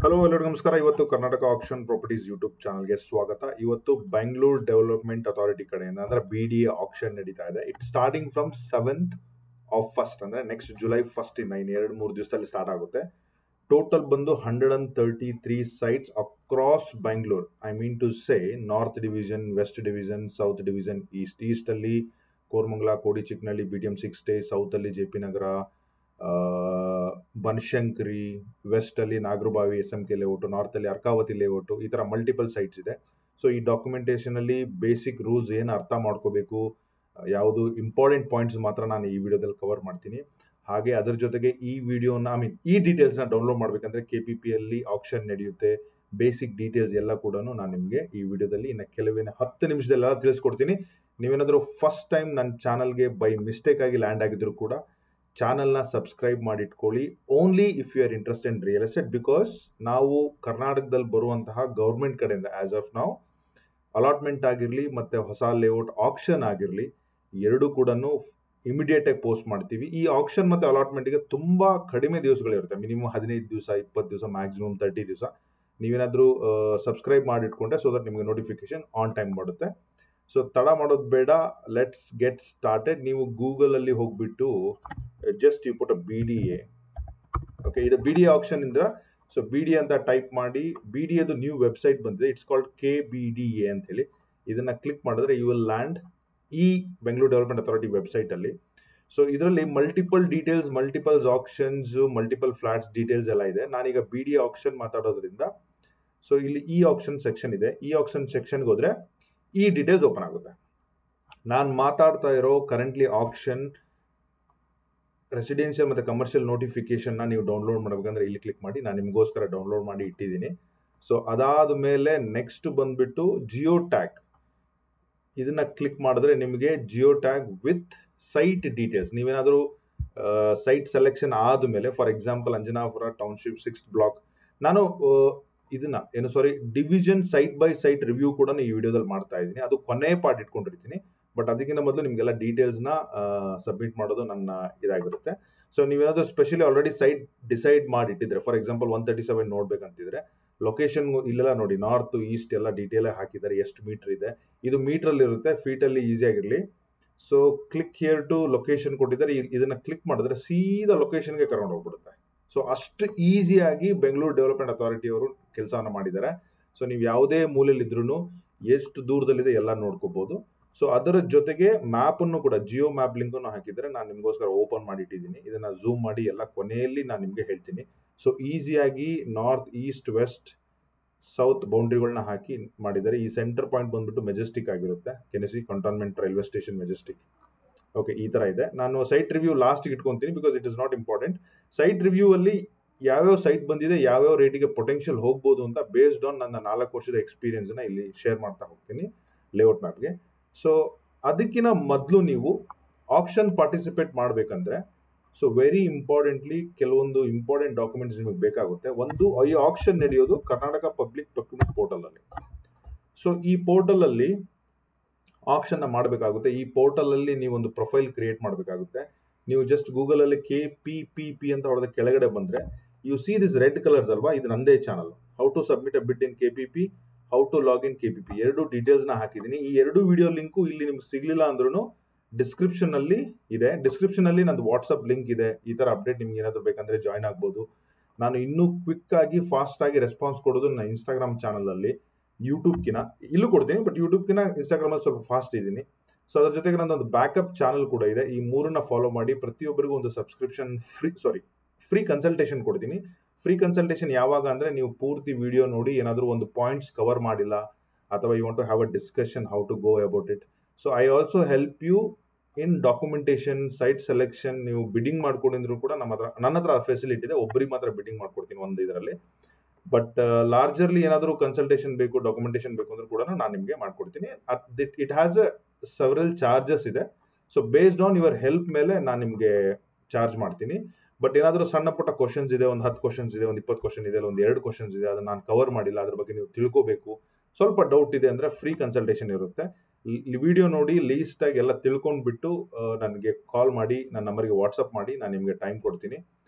Hello ಎಲ್ಲರಿಗೂ ನಮಸ್ಕಾರ. ಇವತ್ತು ಕರ್ನಾಟಕ ಆಕ್ಷನ್ ಪ್ರಾಪರ್ಟೀಸ್ ಯೂಟ್ಯೂಬ್ ಚಾನಲ್ಗೆ ಸ್ವಾಗತ. ಇವತ್ತು ಬೆಂಗಳೂರು ಡೆವಲಪ್ಮೆಂಟ್ ಅಥಾರಿಟಿ ಕಡೆಯಿಂದ ಅಂದ್ರೆ BDA ಆಕ್ಷನ್ ನಡೀತಾ ಇದೆ. It starting from 7th of 1st ಅಂದ್ರೆ ನೆಕ್ಸ್ಟ್ ಜುಲೈ 1st ಇಂದ ಇನ್ನು 2-3 ದಿವಸದಲ್ಲಿ ಸ್ಟಾರ್ಟ್ ಆಗುತ್ತೆ. ಟೋಟಲ್ ಬಂದು 133 sites across Bengaluru. I mean to say north division, west division, south division, east ಅಲ್ಲಿ Koramangala, Kodi, Chikkanahalli, BTM6 stage, south ಅಲ್ಲಿ JP ನಗರ, ಬನಶಂಕರಿ, ವೆಸ್ಟ್ ಅಲ್ಲಿ ನಾಗರಬಾವಿ, SMK ಲೇಔಟ್, ನಾರ್ತ್ ಅಲ್ಲಿ ಅರ್ಕಾವತಿ ಲೇಔಟ್, ಈ ತರ ಮಲ್ಟಿಪಲ್ ಸೈಟ್ಸ್ ಇದೆ. ಸೊ ಈ ಡಾಕ್ಯುಮೆಂಟೇಶನ್ ಅಲ್ಲಿ ಬೇಸಿಕ್ ರೂಲ್ಸ್ ಏನು ಅರ್ಥ ಮಾಡ್ಕೋಬೇಕು, ಯಾವುದು ಇಂಪಾರ್ಟೆಂಟ್ ಪಾಯಿಂಟ್ಸ್ ಮಾತ್ರ ನಾನು ಈ ವಿಡಿಯೋದಲ್ಲಿ ಕವರ್ ಮಾಡ್ತೀನಿ. ಹಾಗೆ ಅದರ ಜೊತೆಗೆ ಈ ವಿಡಿಯೋನ ಈ ಡೀಟೇಲ್ಸ್ನ ಡೌನ್ಲೋಡ್ ಮಾಡಬೇಕಂದ್ರೆ KPP ಅಲ್ಲಿ ಆಕ್ಷನ್ ನಡೆಯುತ್ತೆ. ಬೇಸಿಕ್ ಡೀಟೇಲ್ಸ್ ಎಲ್ಲ ಕೂಡ ನಾನು ನಿಮಗೆ ಈ ವಿಡಿಯೋದಲ್ಲಿ ಇನ್ನು ಕೆಲವೇನು 10 ನಿಮಿಷದಲ್ಲ ತಿಳಿಸ್ಕೊಡ್ತೀನಿ. ನೀವೇನಾದರೂ ಫಸ್ಟ್ ಟೈಮ್ ನನ್ನ ಚಾನಲ್ಗೆ ಬೈ ಮಿಸ್ಟೇಕ್ ಆಗಿ ಲ್ಯಾಂಡ್ ಆಗಿದ್ರು ಕೂಡ ಚಾನಲ್ನ ಸಬ್ಸ್ಕ್ರೈಬ್ ಮಾಡಿಟ್ಕೊಳ್ಳಿ. Only if you are interest in real estate, because ನಾವು ಕರ್ನಾಟಕದಲ್ಲಿ ಬರುವಂತಹ ಗೌರ್ಮೆಂಟ್ ಕಡೆಯಿಂದ ಆಸ್ ಆಫ್ ನಾವು ಅಲಾಟ್ಮೆಂಟ್ ಆಗಿರಲಿ ಮತ್ತು ಹೊಸ ಲೇಔಟ್ ಆಕ್ಷನ್ ಆಗಿರಲಿ ಎರಡೂ ಕೂಡ ಇಮಿಡಿಯೇಟ್ ಆಗಿ ಪೋಸ್ಟ್ ಮಾಡ್ತೀವಿ. ಈ ಆಕ್ಷನ್ ಮತ್ತು ಅಲಾಟ್ಮೆಂಟ್ಗೆ ತುಂಬ ಕಡಿಮೆ ದಿವಸಗಳಿರುತ್ತೆ. ಮಿನಿಮಮ್ 15 ದಿವಸ, 20 ದಿವಸ, ಮ್ಯಾಕ್ಸಿಮಮ್ 30 ದಿವಸ. ನೀವೇನಾದರೂ ಸಬ್ಸ್ಕ್ರೈಬ್ ಮಾಡಿಟ್ಕೊಂಡ್ರೆ ಸೊ ದಟ್ ನಿಮಗೆ ನೋಟಿಫಿಕೇಶನ್ ಆನ್ ಟೈಮ್ ಮಾಡುತ್ತೆ. ಸೊ ತಡ ಮಾಡೋದು ಬೇಡ, ಲೆಟ್ಸ್ ಗೆಟ್ ಸ್ಟಾರ್ಟೆಡ್. ನೀವು ಗೂಗಲಲ್ಲಿ ಹೋಗ್ಬಿಟ್ಟು just you put BDA. Okay, ಇದು BDA ಆಕ್ಷನ್ ಇಂದ. ಸೊ BDA ಅಂತ ಟೈಪ್ ಮಾಡಿ, BDAದು ನ್ಯೂ ವೆಬ್ಸೈಟ್ ಬಂದಿದೆ. ಇಟ್ಸ್ ಕಾಲ್ಡ್ KBDA ಅಂತ ಹೇಳಿ. ಇದನ್ನ ಕ್ಲಿಕ್ ಮಾಡಿದ್ರೆ ಯು ವಿಲ್ ಲ್ಯಾಂಡ್ ಈ ಬೆಂಗಳೂರು ಡೆವಲಪ್ಮೆಂಟ್ ಅಥಾರಿಟಿ ವೆಬ್ಸೈಟ್ ಅಲ್ಲಿ. ಸೊ ಇದರಲ್ಲಿ multiple details, multiples actions, multiple flats details ಎಲ್ಲ ಇದೆ. ನಾನೀಗ BDA ಆಕ್ಷನ್ ಮಾತಾಡೋದ್ರಿಂದ ಸೊ ಇಲ್ಲಿ ಈ ಆಕ್ಷನ್ ಸೆಕ್ಷನ್ ಇದೆ. ಈ ಆಕ್ಷನ್ ಸೆಕ್ಷನ್ಗೆ ಹೋದ್ರೆ ಈ ಡೀಟೇಲ್ಸ್ ಓಪನ್ ಆಗುತ್ತೆ. ನಾನು ಮಾತಾಡ್ತಾ ಇರೋ ಕರೆಂಟ್ಲಿ ಆಕ್ಷನ್ ರೆಸಿಡೆನ್ಷಿಯಲ್ ಮತ್ತು ಕಮರ್ಷಿಯಲ್ ನೋಟಿಫಿಕೇಶನ್ನ ನೀವು ಡೌನ್ಲೋಡ್ ಮಾಡಬೇಕಂದ್ರೆ ಇಲ್ಲಿ ಕ್ಲಿಕ್ ಮಾಡಿ. ನಾನು ನಿಮಗೋಸ್ಕರ ಡೌನ್ಲೋಡ್ ಮಾಡಿ ಇಟ್ಟಿದ್ದೀನಿ. ಸೊ ಅದಾದ ಮೇಲೆ ನೆಕ್ಸ್ಟ್ ಬಂದ್ಬಿಟ್ಟು ಜಿಯೋ ಟ್ಯಾಗ್. ಇದನ್ನ ಕ್ಲಿಕ್ ಮಾಡಿದ್ರೆ ನಿಮಗೆ geo tag with site details. ನೀವೇನಾದರೂ ಸೈಟ್ ಸೆಲೆಕ್ಷನ್ ಆದಮೇಲೆ, for example Anjanapura township 6th block, ನಾನು division site by site review ಕೂಡ ಈ ವಿಡಿಯೋದಲ್ಲಿ ಮಾಡ್ತಾ ಇದ್ದೀನಿ. ಅದು ಕೊನೆ ಪಾರ್ಟ್ ಇಟ್ಕೊಂಡಿರ್ತೀನಿ. ಬಟ್ ಅದಕ್ಕಿಂತ ಮೊದಲು ನಿಮಗೆಲ್ಲ ಡೀಟೇಲ್ಸ್ನ ಸಬ್ಮಿಟ್ ಮಾಡೋದು ನನ್ನ ಇದಾಗಿರುತ್ತೆ. ಸೊ ನೀವೇನಾದರೂ ಸ್ಪೆಷಲಿ ಆಲ್ರೆಡಿ ಸೈಟ್ ಡಿಸೈಡ್ ಮಾಡಿಟ್ಟಿದ್ರೆ, ಫಾರ್ ಎಕ್ಸಾಂಪಲ್ 137 ನೋಡ್ಬೇಕಂತಿದ್ರೆ, ಲೊಕೇಶನ್ ಇಲ್ಲೆಲ್ಲ ನೋಡಿ, ನಾರ್ತ್ ಈಸ್ಟ್ ಎಲ್ಲ ಡೀಟೇಲ್ ಹಾಕಿದ್ದಾರೆ. ಎಷ್ಟು ಮೀಟರ್ ಇದೆ, ಇದು ಮೀಟ್ರಲ್ಲಿ ಇರುತ್ತೆ, ಫೀಟಲ್ಲಿ ಈಸಿ ಆಗಿರಲಿ. So click here to location ಕೊಟ್ಟಿದ್ದಾರೆ. ಇದನ್ನ ಕ್ಲಿಕ್ ಮಾಡಿದ್ರೆ ಸೀದಾ ಲೊಕೇಶನ್ಗೆ ಕರ್ಕೊಂಡು ಹೋಗ್ಬಿಡುತ್ತೆ. ಸೊ ಅಷ್ಟು ಈಸಿಯಾಗಿ ಬೆಂಗಳೂರು ಡೆವಲಪ್ಮೆಂಟ್ ಅಥಾರಿಟಿ ಅವರು ಕೆಲಸವನ್ನು ಮಾಡಿದ್ದಾರೆ. ಸೊ ನೀವು ಯಾವುದೇ ಮೂಲೆಯಲ್ಲಿದ್ರೂ ಎಷ್ಟು ದೂರದಲ್ಲಿದೆ ಎಲ್ಲ ನೋಡ್ಕೋಬಹುದು. ಸೊ ಅದರ ಜೊತೆಗೆ ಮ್ಯಾಪನ್ನು ಕೂಡ, ಜಿಯೋ ಮ್ಯಾಪ್ ಲಿಂಕನ್ನು ಹಾಕಿದರೆ ನಾನು ನಿಮಗೋಸ್ಕರ ಓಪನ್ ಮಾಡಿ ಇಟ್ಟಿದ್ದೀನಿ. ಇದನ್ನ ಝೂಮ್ ಮಾಡಿ ಎಲ್ಲ ಕೊನೆಯಲ್ಲಿ ನಾನು ನಿಮಗೆ ಹೇಳ್ತೀನಿ. ಸೊ ಈಸಿಯಾಗಿ ನಾರ್ತ್, ಈಸ್ಟ್, ವೆಸ್ಟ್, ಸೌತ್ ಬೌಂಡ್ರಿಗಳನ್ನ ಹಾಕಿ ಮಾಡಿದ್ದಾರೆ. ಈ ಸೆಂಟರ್ ಪಾಯಿಂಟ್ ಬಂದ್ಬಿಟ್ಟು ಮೆಜೆಸ್ಟಿಕ್ ಆಗಿರುತ್ತೆ. ಕೆನೆಸಿ cantonment railway station Majestic. Okay, ಈ ತರ ಇದೆ. ನಾನು ಸೈಟ್ ರಿವ್ಯೂ ಲಾಸ್ಟ್ಗೆ ಇಟ್ಕೊಂತೀನಿ because it is not important. Site review ಅಲ್ಲಿ ಯಾವ್ಯಾವ ಸೈಟ್ ಬಂದಿದೆ, ಯಾವ್ಯಾವ ರೇಟಿಗೆ ಪೊಟೆನ್ಷಿಯಲ್ ಹೋಗ್ಬೋದು ಅಂತ ಬೇಸ್ಡ್ ಆನ್ ನನ್ನ 4 ವರ್ಷದ ಎಕ್ಸ್ಪೀರಿಯನ್ಸ್ನ ಇಲ್ಲಿ ಶೇರ್ ಮಾಡ್ತಾ ಹೋಗ್ತೀನಿ ಲೇಔಟ್ ಮ್ಯಾಪ್ಗೆ. ಸೊ ಅದಕ್ಕಿಂತ ಮೊದಲು ನೀವು ಆಕ್ಷನ್ ಪಾರ್ಟಿಸಿಪೇಟ್ ಮಾಡಬೇಕಂದ್ರೆ ಸೊ ವೆರಿ ಇಂಪಾರ್ಟೆಂಟ್ಲಿ ಕೆಲವೊಂದು ಇಂಪಾರ್ಟೆಂಟ್ ಡಾಕ್ಯುಮೆಂಟ್ಸ್ ನಿಮಗೆ ಬೇಕಾಗುತ್ತೆ. ಒಂದು, ಈ ಆಕ್ಷನ್ ನಡೆಯೋದು ಕರ್ನಾಟಕ ಪಬ್ಲಿಕ್ ಪ್ರೊಕ್ಯೂರ್ಮೆಂಟ್ ಪೋರ್ಟಲ್ ಅಲ್ಲಿ. ಸೊ ಈ ಪೋರ್ಟಲ್ ಅಲ್ಲಿ ಆಕ್ಷನ್ ಮಾಡಬೇಕಾಗುತ್ತೆ. ಈ ಪೋರ್ಟಲ್ ಅಲ್ಲಿ ನೀವು ಒಂದು ಪ್ರೊಫೈಲ್ ಕ್ರಿಯೇಟ್ ಮಾಡಬೇಕಾಗುತ್ತೆ. ನೀವು ಜಸ್ಟ್ ಗೂಗಲ್ ಅಲ್ಲಿ KPPP ಅಂತ ಹೊಡೆದ ಕೆಳಗಡೆ ಬಂದ್ರೆ you see this red colours ಅಲ್ವಾ, ಇದು ನಂದೇ channel. How to submit a bid in KPP, how to log in KPP, ಎರಡು ಡೀಟೇಲ್ಸ್ ನ ಹಾಕಿದ್ದೀನಿ. ಈ ಎರಡು ವಿಡಿಯೋ ಲಿಂಕು ಇಲ್ಲಿ ನಿಮ್ಗೆ ಸಿಗ್ಲಿಲ್ಲ ಅಂದ್ರೂ ಡಿಸ್ಕ್ರಿಪ್ಷನ್ ಅಲ್ಲಿ ಇದೆ. ಡಿಸ್ಕ್ರಿಪ್ಷನ್ ಅಲ್ಲಿ ನಂದು ವಾಟ್ಸ್ಆಪ್ ಲಿಂಕ್ ಇದೆ. ಈ ತರ ಅಪ್ಡೇಟ್ ನಿಮ್ಗೆ ಏನಾದ್ರು ಬೇಕಂದ್ರೆ ಜಾಯ್ನ್ ಆಗ್ಬೋದು. ನಾನು ಇನ್ನೂ ಕ್ವಿಕ್ ಆಗಿ, ಫಾಸ್ಟ್ ಆಗಿ ರೆಸ್ಪಾನ್ಸ್ ಕೊಡೋದು ನನ್ನ ಇನ್ಸ್ಟಾಗ್ರಾಮ್ ಚಾನಲ್ ಅಲ್ಲಿ. ಯೂಟ್ಯೂಬ್ಗಿನ ಇಲ್ಲೂ ಕೊಡ್ತೀನಿ, ಬಟ್ ಯೂಟ್ಯೂಬ್ಗಿನ ಇನ್ಸ್ಟಾಗ್ರಾಮ್ ಅಲ್ಲಿ ಸ್ವಲ್ಪ ಫಾಸ್ಟ್ ಇದ್ದೀನಿ. ಸೊ ಅದ್ರ ಜೊತೆಗೆ ನನ್ನೊಂದು ಬ್ಯಾಕಪ್ ಚಾನಲ್ ಕೂಡ ಇದೆ. ಈ ಮೂರನ್ನ ಫಾಲೋ ಮಾಡಿ. ಪ್ರತಿಯೊಬ್ಬರಿಗೂ ಒಂದು ಸಬ್ಸ್ಕ್ರಿಪ್ಷನ್ ಫ್ರೀ ಕನ್ಸಲ್ಟೇಷನ್ ಕೊಡ್ತೀನಿ. ಫ್ರೀ ಕನ್ಸಲ್ಟೇಷನ್ ಯಾವಾಗ ಅಂದ್ರೆ, ನೀವು ಪೂರ್ತಿ ವಿಡಿಯೋ ನೋಡಿ ಏನಾದರೂ ಒಂದು ಪಾಯಿಂಟ್ಸ್ ಕವರ್ ಮಾಡಿಲ್ಲ, ಅಥವಾ you want to have a discussion how to go about it. So I also help you in documentation, site selection. ನೀವು ಬಿಡ್ಡಿಂಗ್ ಮಾಡ್ಕೊಂಡಿದ್ರು ಕೂಡ ನನ್ನ ಹತ್ರ ಫೆಸಿಲಿಟಿ ಇದೆ. ಒಬ್ಬರಿಗೆ ಮಾತ್ರ ಬಿಡ್ಡಿಂಗ್ ಮಾಡ್ಕೊಡ್ತೀನಿ ಒಂದು ಇದರಲ್ಲಿ. ಬಟ್ ಲಾರ್ಜರ್ಲಿ ಏನಾದರೂ ಕನ್ಸಲ್ಟೇಷನ್ ಬೇಕು, ಡಾಕ್ಯುಮೆಂಟೇಶನ್ ಬೇಕು ಅಂದ್ರೂ ಕೂಡ ನಾನು ನಿಮಗೆ ಮಾಡ್ಕೊಡ್ತೀನಿ. It has a several charges ಇದೆ. So based on your help ಮೇಲೆ ನಾನು ನಿಮಗೆ ಚಾರ್ಜ್ ಮಾಡ್ತೀನಿ. ಬಟ್ ಏನಾದರೂ ಸಣ್ಣ ಪುಟ್ಟ ಕ್ವಶನ್ಸ್ ಇದೆ, ಒಂದು 10 ಕ್ವಶನ್ಸ್ ಇದೆ, ಒಂದು 20 ಕ್ವಶನ್ ಇದೆ, ಒಂದು 2 ಕ್ವಶನ್ಸ್ ಇದೆ, ಅದನ್ನ ನಾನು ಕವರ್ ಮಾಡಿಲ್ಲ, ಅದ್ರ ಬಗ್ಗೆ ನೀವು ತಿಳ್ಕೋಬೇಕು, ಸ್ವಲ್ಪ ಡೌಟ್ ಇದೆ ಅಂದ್ರೆ ಫ್ರೀ ಕನ್ಸಲ್ಟೇಷನ್ ಇರುತ್ತೆ. ವಿಡಿಯೋ ನೋಡಿ ಲೀಸ್ಟ್ ಆಗಿ ಎಲ್ಲ ತಿಳ್ಕೊಂಡ್ಬಿಟ್ಟು ನನಗೆ ಕಾಲ್ ಮಾಡಿ, ನನ್ನ ನಂಬರ್ಗೆ ವಾಟ್ಸಪ್ ಮಾಡಿ, ನಾನು ನಿಮಗೆ ಟೈಮ್ ಕೊಡ್ತೀನಿ.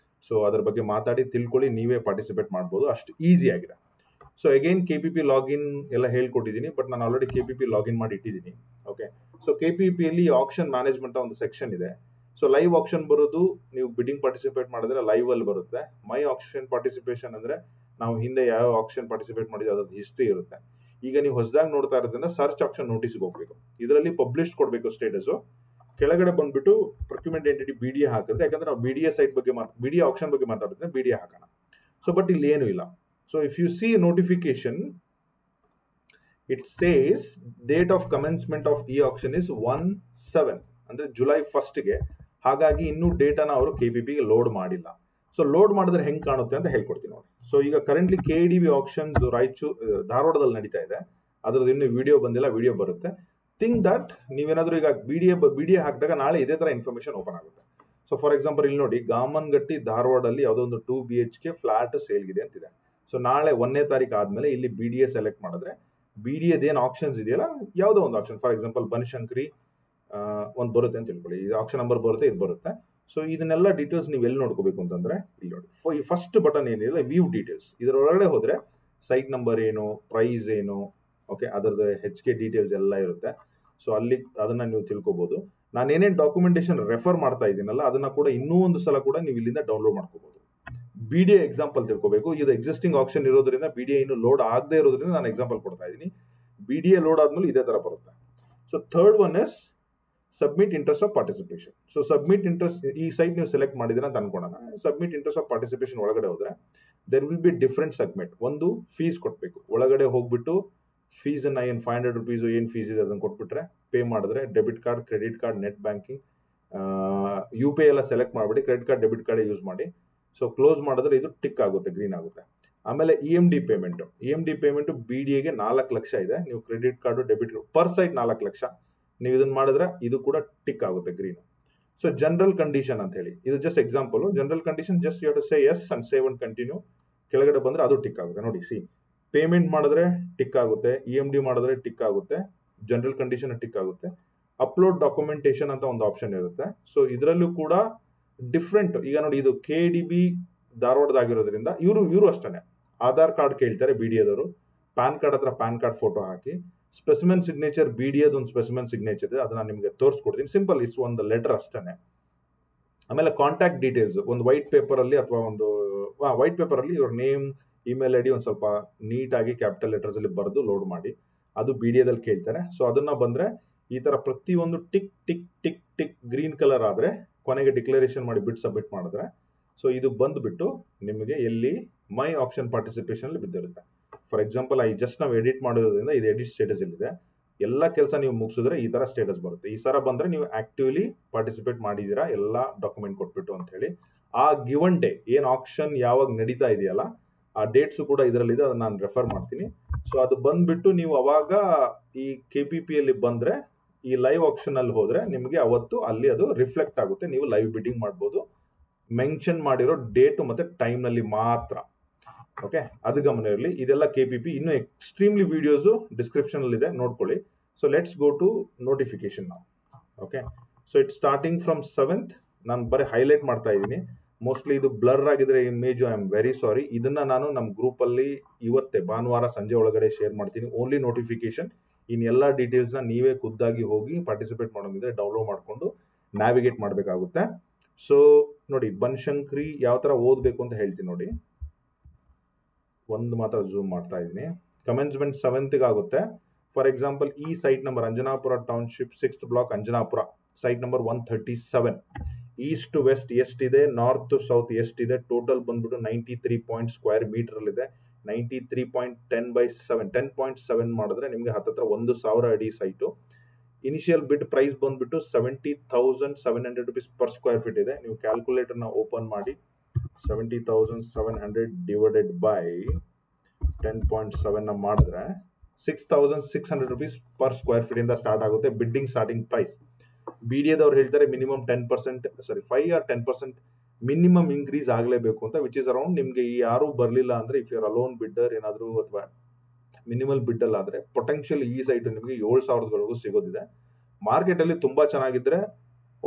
ಸೊ ಅದ್ರ ಬಗ್ಗೆ ಮಾತಾಡಿ ತಿಳ್ಕೊಳ್ಳಿ, ನೀವೇ ಪಾರ್ಟಿಸಿಪೇಟ್ ಮಾಡ್ಬೋದು, ಅಷ್ಟು ಈಸಿ ಆಗಿದೆ. ಸೊ ಅಗೈನ್ KPP ಲಾಗಿನ್ ಎಲ್ಲ ಹೇಳ್ಕೊಟ್ಟಿದ್ದೀನಿ, ಬಟ್ ನಾನು ಆಲ್ರೆಡಿ KPP ಲಾಗಿನ್ ಮಾಡಿ ಇಟ್ಟಿದ್ದೀನಿ. ಓಕೆ, ಸೊ KPPಯಲ್ಲಿ ಆಕ್ಷನ್ ಮ್ಯಾನೇಜ್ಮೆಂಟ್ ಒಂದು ಸೆಕ್ಷನ್ ಇದೆ. ಸೊ ಲೈವ್ ಆಕ್ಷನ್ ಬರೋದು ನೀವು ಬಿಡ್ಡಿಂಗ್ ಪಾರ್ಟಿಸಿಪೇಟ್ ಮಾಡಿದ್ರೆ ಲೈವ್ ಅಲ್ಲಿ ಬರುತ್ತೆ. ಮೈ ಆಕ್ಷನ್ ಪಾರ್ಟಿಸಿಪೇಷನ್ ಅಂದ್ರೆ ನಾವು ಹಿಂದೆ ಯಾವ ಆಕ್ಷನ್ ಪಾರ್ಟಿಸಿಪೇಟ್ ಮಾಡಿದ್ರೆ ಅದ್ರ ಹಿಸ್ಟ್ರಿ ಇರುತ್ತೆ. ಈಗ ನೀವು ಹೊಸದಾಗಿ ನೋಡ್ತಾ ಇರೋದ್ರಿಂದ ಸರ್ಚ್ ಆಕ್ಷನ್ ನೋಟಿಸ್ಗೆ ಹೋಗ್ಬೇಕು. ಇದರಲ್ಲಿ ಪಬ್ಲಿಷ್ ಕೊಡಬೇಕು ಸ್ಟೇಟಸ್. ಕೆಳಗಡೆ ಬಂದ್ಬಿಟ್ಟು ಪ್ರೊಕ್ಯೂರ್ಮೆಂಟ್ ಎಂಟಿಟಿ BDA ಹಾಕಿದ್ರೆ, ಯಾಕಂದ್ರೆ ನಾವು BDA ಸೈಟ್ ಬಗ್ಗೆ BDA ಆಕ್ಷನ್ ಬಗ್ಗೆ ಮಾತಾಡ್ತಾರೆ, BDA ಹಾಕೋಣ. ಸೊ ಬಟ್ ಇಲ್ಲಿ ಏನು ಇಲ್ಲ. So if U C notification, it says date of commencement of ಈ ಆಕ್ಷನ್ ಇಸ್ 1/7 ಅಂದ್ರೆ July 1ಗೆ. ಹಾಗಾಗಿ ಇನ್ನೂ ಡೇಟಾನ ಅವರು KPPಗೆ ಲೋಡ್ ಮಾಡಿಲ್ಲ. ಸೊ ಲೋಡ್ ಮಾಡಿದ್ರೆ ಹೆಂಗ್ ಕಾಣುತ್ತೆ ಅಂತ ಹೇಳ್ಕೊಡ್ತೀನಿ ನೋಡಿ. ಸೊ ಈಗ ಕರೆಂಟ್ಲಿ KDB ಆಕ್ಷನ್ ಧಾರವಾಡದಲ್ಲಿ ನಡೀತಾ ಇದೆ. ಅದ್ರದ್ದು ಇನ್ನೂ ವಿಡಿಯೋ ಬಂದಿಲ್ಲ, ವಿಡಿಯೋ ಬರುತ್ತೆ. ಥಿಂಕ್ ದಟ್ ನೀವೇನಾದ್ರೂ ಈಗ BDA ಹಾಕಿದಾಗ ನಾಳೆ ಇದೇ ತರ ಇನ್ಫಾರ್ಮೇಶನ್ ಓಪನ್ ಆಗುತ್ತೆ. ಸೊ ಫಾರ್ ಎಕ್ಸಾಂಪಲ್ ಇಲ್ಲಿ ನೋಡಿ, ಗಾಮನ್ಗಟ್ಟಿ ಧಾರವಾಡಲ್ಲಿ ಯಾವುದೋ ಒಂದು 2 BHK ಫ್ಲಾಟ್ ಸೇಲ್ಗಿದೆ ಅಂತಿದೆ. ಸೊ ನಾಳೆ 1ನೇ ತಾರೀಕು ಆದ್ಮೇಲೆ ಇಲ್ಲಿ BDA ಸೆಲೆಕ್ಟ್ ಮಾಡಿದ್ರೆ BDAದ ಏನು ಆಕ್ಷನ್ಸ್ ಇದೆಯಲ್ಲ, ಯಾವುದೋ ಒಂದು ಆಕ್ಷನ್, ಫಾರ್ ಎಕ್ಸಾಂಪಲ್ ಬನಶಂಕರಿ ಒಂದು ಬರುತ್ತೆ ಅಂತ ತಿಳ್ಕೊಳ್ಳಿ, ಇದು ಆಕ್ಷನ್ ನಂಬರ್ ಬರುತ್ತೆ, ಇದು ಬರುತ್ತೆ. ಸೊ ಇದನ್ನೆಲ್ಲ ಡೀಟೇಲ್ಸ್ ನೀವು ಎಲ್ಲಿ ನೋಡ್ಕೋಬೇಕು ಅಂತಂದ್ರೆ ಇಲ್ಲಿ ನೋಡಿ, ಈ ಫಸ್ಟ್ ಬಟನ್ ಏನಿದೆ ವ್ಯೂ ಡೀಟೇಲ್ಸ್, ಇದರೊಳಗಡೆ ಹೋದ್ರೆ ಸೈಟ್ ನಂಬರ್ ಏನು, ಪ್ರೈಸ್ ಏನು, ಓಕೆ, ಅದರದ್ದು HK ಡೀಟೇಲ್ಸ್ ಎಲ್ಲ ಇರುತ್ತೆ. ಸೊ ಅಲ್ಲಿ ಅದನ್ನ ನೀವು ತಿಳ್ಕೊಬಹುದು. ನಾನು ಏನೇನು ಡಾಕ್ಯುಮೆಂಟೇಶನ್ ರೆಫರ್ ಮಾಡ್ತಾ ಇದ್ದೀನಲ್ಲ, ಅದನ್ನ ಕೂಡ ಇನ್ನೂ ಒಂದು ಸಲ ಕೂಡ ನೀವು ಇಲ್ಲಿಂದ ಡೌನ್ಲೋಡ್ ಮಾಡ್ಕೋಬಹುದು. BDA ಎಕ್ಸಾಂಪಲ್ ತಿಳ್ಕೋಬೇಕು. ಇದು ಎಕ್ಸಿಸ್ಟಿಂಗ್ ಆಕ್ಷನ್ ಇರೋದ್ರಿಂದ BDA ಇನ್ನು ಲೋಡ್ ಆಗದೆ ಇರೋದ್ರಿಂದ ನಾನು ಎಕ್ಸಾಂಪಲ್ ಕೊಡ್ತಾ ಇದ್ದೀನಿ. BDA ಲೋಡ್ ಆದ್ಮೇಲೆ ಇದೇ ತರ ಬರುತ್ತೆ. So third one is submit interest of participation. So submit interest, ಈ ಸೈಟ್ ನೀವು ಸೆಲೆಕ್ಟ್ ಮಾಡಿದ್ರೆ ಅಂತ ಅನ್ಕೊಳ್ಳೋಣ. ಸಬ್ಮಿಟ್ ಇಂಟ್ರೆಸ್ಟ್ ಆಫ್ ಪಾರ್ಟಿಸಿಪೇಷನ್ ಒಳಗಡೆ ಹೋದ್ರೆ there will be different submit. ಒಂದು ಫೀಸ್ ಕೊಟ್ಬೇಕು, ಒಳಗಡೆ ಹೋಗ್ಬಿಟ್ಟು ಫೀಸ್ ಅನ್ನ ಏನು 500 ರೂಪೀಸ್ ಏನು ಫೀಸ್ ಇದೆ ಅದನ್ನ ಕೊಟ್ಬಿಟ್ರೆ ಪೇ ಮಾಡಿದ್ರೆ debit card, credit card, net banking, UPI ಎಲ್ಲ ಸೆಲೆಕ್ಟ್ ಮಾಡ್ಬಿಡಿ, credit card, debit card use ಮಾಡಿ. ಸೊ ಕ್ಲೋಸ್ ಮಾಡಿದ್ರೆ ಇದು ಟಿಕ್ ಆಗುತ್ತೆ, ಗ್ರೀನ್ ಆಗುತ್ತೆ. ಆಮೇಲೆ EMD ಪೇಮೆಂಟ್ BDAಗೆ 4 ಲಕ್ಷ ಇದೆ. ನೀವು credit card, debit per site 4 lakh. ನೀವು ಇದನ್ನ ಮಾಡಿದ್ರೆ ಇದು ಕೂಡ ಟಿಕ್ ಆಗುತ್ತೆ, ಗ್ರೀನ್. ಸೊ ಜನರಲ್ ಕಂಡೀಷನ್ ಅಂತ ಹೇಳಿ, ಇದು just example. General condition just you have to say yes and save and continue. ಕೆಳಗಡೆ ಬಂದ್ರೆ ಅದು ಟಿಕ್ ಆಗುತ್ತೆ ನೋಡಿ. ಸಿ, ಪೇಮೆಂಟ್ ಮಾಡಿದ್ರೆ ಟಿಕ್ ಆಗುತ್ತೆ, EMD ಮಾಡಿದ್ರೆ ಟಿಕ್ ಆಗುತ್ತೆ, ಜನರಲ್ ಕಂಡೀಷನ್ ಟಿಕ್ ಆಗುತ್ತೆ. ಅಪ್ಲೋಡ್ ಡಾಕ್ಯುಮೆಂಟೇಶನ್ ಅಂತ ಒಂದು ಆಪ್ಷನ್ ಇರುತ್ತೆ. ಸೊ ಇದರಲ್ಲೂ ಕೂಡ ಡಿಫ್ರೆಂಟ್. ಈಗ ನೋಡಿ, ಇದು KDB ಧಾರವಾಡದಾಗಿರೋದ್ರಿಂದ ಇವರು ಅಷ್ಟೇ ಆಧಾರ್ ಕಾರ್ಡ್ ಕೇಳ್ತಾರೆ BDAದವರು. ಪ್ಯಾನ್ ಕಾರ್ಡ್ ಹತ್ರ ಪ್ಯಾನ್ ಕಾರ್ಡ್ ಫೋಟೋ ಹಾಕಿ, ಸ್ಪೆಸಿಮೆನ್ ಸಿಗ್ನೇಚರ್ BDAದ ಒಂದು ಸ್ಪೆಸಿಮೆನ್ ಸಿಗ್ನೇಚರ್ ಇದೆ, ಅದನ್ನ ನಿಮಗೆ ತೋರಿಸ್ಕೊಡ್ತೀನಿ. ಸಿಂಪಲ್, ಇಸ್ ಒಂದು ಲೆಟರ್ ಅಷ್ಟೇ. ಆಮೇಲೆ ಕಾಂಟ್ಯಾಕ್ಟ್ ಡೀಟೇಲ್ಸ್ ಒಂದು ವೈಟ್ ಪೇಪರ್ ಅಲ್ಲಿ ಅಥವಾ ಒಂದು ವೈಟ್ ಪೇಪರ್ ಅಲ್ಲಿ ಇವ್ರ ನೇಮ್, ಇಮೇಲ್ ID ಒಂದು ಸ್ವಲ್ಪ ನೀಟಾಗಿ ಕ್ಯಾಪಿಟಲ್ ಲೆಟರ್ಸ್ ಅಲ್ಲಿ ಬರೆದು ಲೋಡ್ ಮಾಡಿ. ಅದು BDAದಲ್ಲಿ ಕೇಳ್ತಾರೆ. ಸೊ ಅದನ್ನ ಬಂದ್ರೆ ಈ ತರ ಪ್ರತಿಯೊಂದು tick tick tick tick green colour ಆದ್ರೆ ಕೊನೆಗೆ ಡಿಕ್ಲರೇಷನ್ ಮಾಡಿ ಬಿಟ್ಟು ಸಬ್ಮಿಟ್ ಮಾಡಿದ್ರೆ, ಸೊ ಇದು ಬಂದ್ಬಿಟ್ಟು ನಿಮಗೆ ಎಲ್ಲಿ ಮೈ ಆಕ್ಷನ್ ಪಾರ್ಟಿಸಿಪೇಷನ್ ಅಲ್ಲಿ ಬಿದ್ದಿರುತ್ತೆ. ಫಾರ್ ಎಕ್ಸಾಂಪಲ್ ನಾವು ಎಡಿಟ್ ಮಾಡೋದ್ರಿಂದ ಇದು ಎಡಿಟ್ ಸ್ಟೇಟಸ್ ಇಲ್ಲಿದೆ. ಎಲ್ಲ ಕೆಲಸ ನೀವು ಮುಗಿಸಿದ್ರೆ ಈ ತರ ಸ್ಟೇಟಸ್ ಬರುತ್ತೆ. ಈ ತರ ಬಂದ್ರೆ ನೀವು ಆಕ್ಟಿವ್ಲಿ ಪಾರ್ಟಿಸಿಪೇಟ್ ಮಾಡಿದೀರಾ ಎಲ್ಲ ಡಾಕ್ಯುಮೆಂಟ್ ಕೊಟ್ಬಿಟ್ಟು ಅಂತ ಹೇಳಿ. ಆ ಗಿವನ್ ಡೇ ಏನು ಆಕ್ಷನ್ ಯಾವಾಗ ನಡೀತಾ ಇದೆಯಲ್ಲ, ಆ ಡೇಟ್ಸ್ ಕೂಡ ಇದರಲ್ಲಿದೆ, ಅದನ್ನ ನಾನು ರೆಫರ್ ಮಾಡ್ತೀನಿ. ಸೊ ಅದು ಬಂದ್ಬಿಟ್ಟು ನೀವು ಅವಾಗ ಈ KPPಯಲ್ಲಿ ಬಂದ್ರೆ, ಈ ಲೈವ್ ಆಕ್ಷನ್ ಅಲ್ಲಿ ಹೋದ್ರೆ ನಿಮಗೆ ಅವತ್ತು ಅಲ್ಲಿ ಅದು ರಿಫ್ಲೆಕ್ಟ್ ಆಗುತ್ತೆ. ನೀವು ಲೈವ್ ಬಿಡ್ಡಿಂಗ್ ಮಾಡ್ಬೋದು, ಮೆನ್ಷನ್ ಮಾಡಿರೋ ಡೇಟ್ ಮತ್ತೆ ಟೈಮ್ ನಲ್ಲಿ ಮಾತ್ರ. ಓಕೆ, ಅದು ಗಮನ ಇರಲಿ. ಇದೆಲ್ಲ KPP. ಇನ್ನು ಎಕ್ಸ್ಟ್ರೀಮ್ಲಿ ವಿಡಿಯೋಸ್ ಡಿಸ್ಕ್ರಿಪ್ಷನ್ ಅಲ್ಲಿ ಇದೆ, ನೋಡ್ಕೊಳ್ಳಿ. So let's go to notification ನಾವು. Okay, so it starting from 7th. ನಾನು ಬರೀ ಹೈಲೈಟ್ ಮಾಡ್ತಾ ಇದ್ದೀನಿ. ಮೋಸ್ಟ್ಲಿ ಇದು ಬ್ಲರ್ ಆಗಿದ್ರೆ image, I am very sorry. ಇದನ್ನ ನಾನು ನಮ್ಮ ಗ್ರೂಪ್ ಅಲ್ಲಿ ಇವತ್ತೇ ಭಾನುವಾರ ಸಂಜೆ ಒಳಗಡೆ ಶೇರ್ ಮಾಡ್ತೀನಿ. Only notification. ಇನ್ ಎಲ್ಲ ಡೀಟೇಲ್ಸ್ನ ನೀವೇ ಖುದ್ದಾಗಿ ಹೋಗಿ ಪಾರ್ಟಿಸಿಪೇಟ್ ಮಾಡೋದಿದ್ರೆ ಡೌನ್ಲೋಡ್ ಮಾಡಿಕೊಂಡು ನ್ಯಾವಿಗೇಟ್ ಮಾಡಬೇಕಾಗುತ್ತೆ. ಸೊ ನೋಡಿ, ಬನಶಂಕರಿ ಯಾವ ತರ ಓದಬೇಕು ಅಂತ ಹೇಳ್ತೀನಿ ನೋಡಿ. ಒಂದು ಮಾತ್ರ ಝೂಮ್ ಮಾಡ್ತಾ ಇದ್ದೀನಿ. ಕಮೆನ್ಸ್ಮೆಂಟ್ 7th ಆಗುತ್ತೆ. ಫಾರ್ ಎಕ್ಸಾಂಪಲ್ ಈ site number Anjanapura township 6th block Anjanapura, site number 137. East to west ಎಷ್ಟಿದೆ, ನಾರ್ತ್ ಟು ಸೌತ್ ಎಷ್ಟಿದೆ, ಟೋಟಲ್ ಬಂದ್ಬಿಟ್ಟು 93 ಪಾಯಿಂಟ್ ಸ್ಕ್ವೇರ್ ಮೀಟರ್ ಅಲ್ಲಿ ಇದೆ. 93.10/7 10.7 ಮಾಡಿದ್ರೆ ನಿಮಗೆ ಹತ್ತತ್ರ 1,000 ಅಡಿ ಸೈಟು. ಇನಿಷಿಯಲ್ ಬಿಡ್ ಪ್ರೈಸ್ ಬಂದ್ಬಿಟ್ಟು 70,700 ರೂಪೀಸ್ ಪರ್ ಸ್ಕ್ವೇರ್ ಫೀಟ್ ಇದೆ. ನೀವು ಕ್ಯಾಲ್ಕುಲೇಟರ್ನ ಓಪನ್ ಮಾಡಿ 70,700 ಡಿವೈಡೆಡ್ ಬೈ 10.7 ಮಾಡಿದ್ರೆ 6,600 ರೂಪೀಸ್ ಪರ್ ಸ್ಕ್ವೇರ್ ಫೀಟ್ ಇಂದ ಸ್ಟಾರ್ಟ್ ಆಗುತ್ತೆ ಬಿಡ್ಡಿಂಗ್ ಸ್ಟಾರ್ಟಿಂಗ್ ಪ್ರೈಸ್. BDAದವ್ರು ಹೇಳ್ತಾರೆ ಮಿನಿಮಮ್ 10%, 5 or 10% ಮಿನಿಮಮ್ ಇನ್ಕ್ರೀಸ್ ಆಗಲೇಬೇಕು ಅಂತ, ವಿಚ್ ಇಸ್ ಅರೌಂಡ್ ನಿಮಗೆ ಈ ಯಾರು ಬರಲಿಲ್ಲ ಅಂದ್ರೆ ಇಫ್ ಯುವರ್ ಅಲೋನ್ ಬಿಡ್ಡರ್ ಏನಾದರೂ ಅಥವಾ ಮಿನಿಮಲ್ ಬಿಡ್ಡಲ್ ಆದ್ರೆ ಪೊಟೆನ್ಷಿಯಲ್ ಈ ಸೈಟ್ ನಿಮಗೆ 7,000ವರೆಗೂ ಸಿಗೋದಿದೆ. ಮಾರ್ಕೆಟ್ ಅಲ್ಲಿ ತುಂಬಾ ಚೆನ್ನಾಗಿದ್ರೆ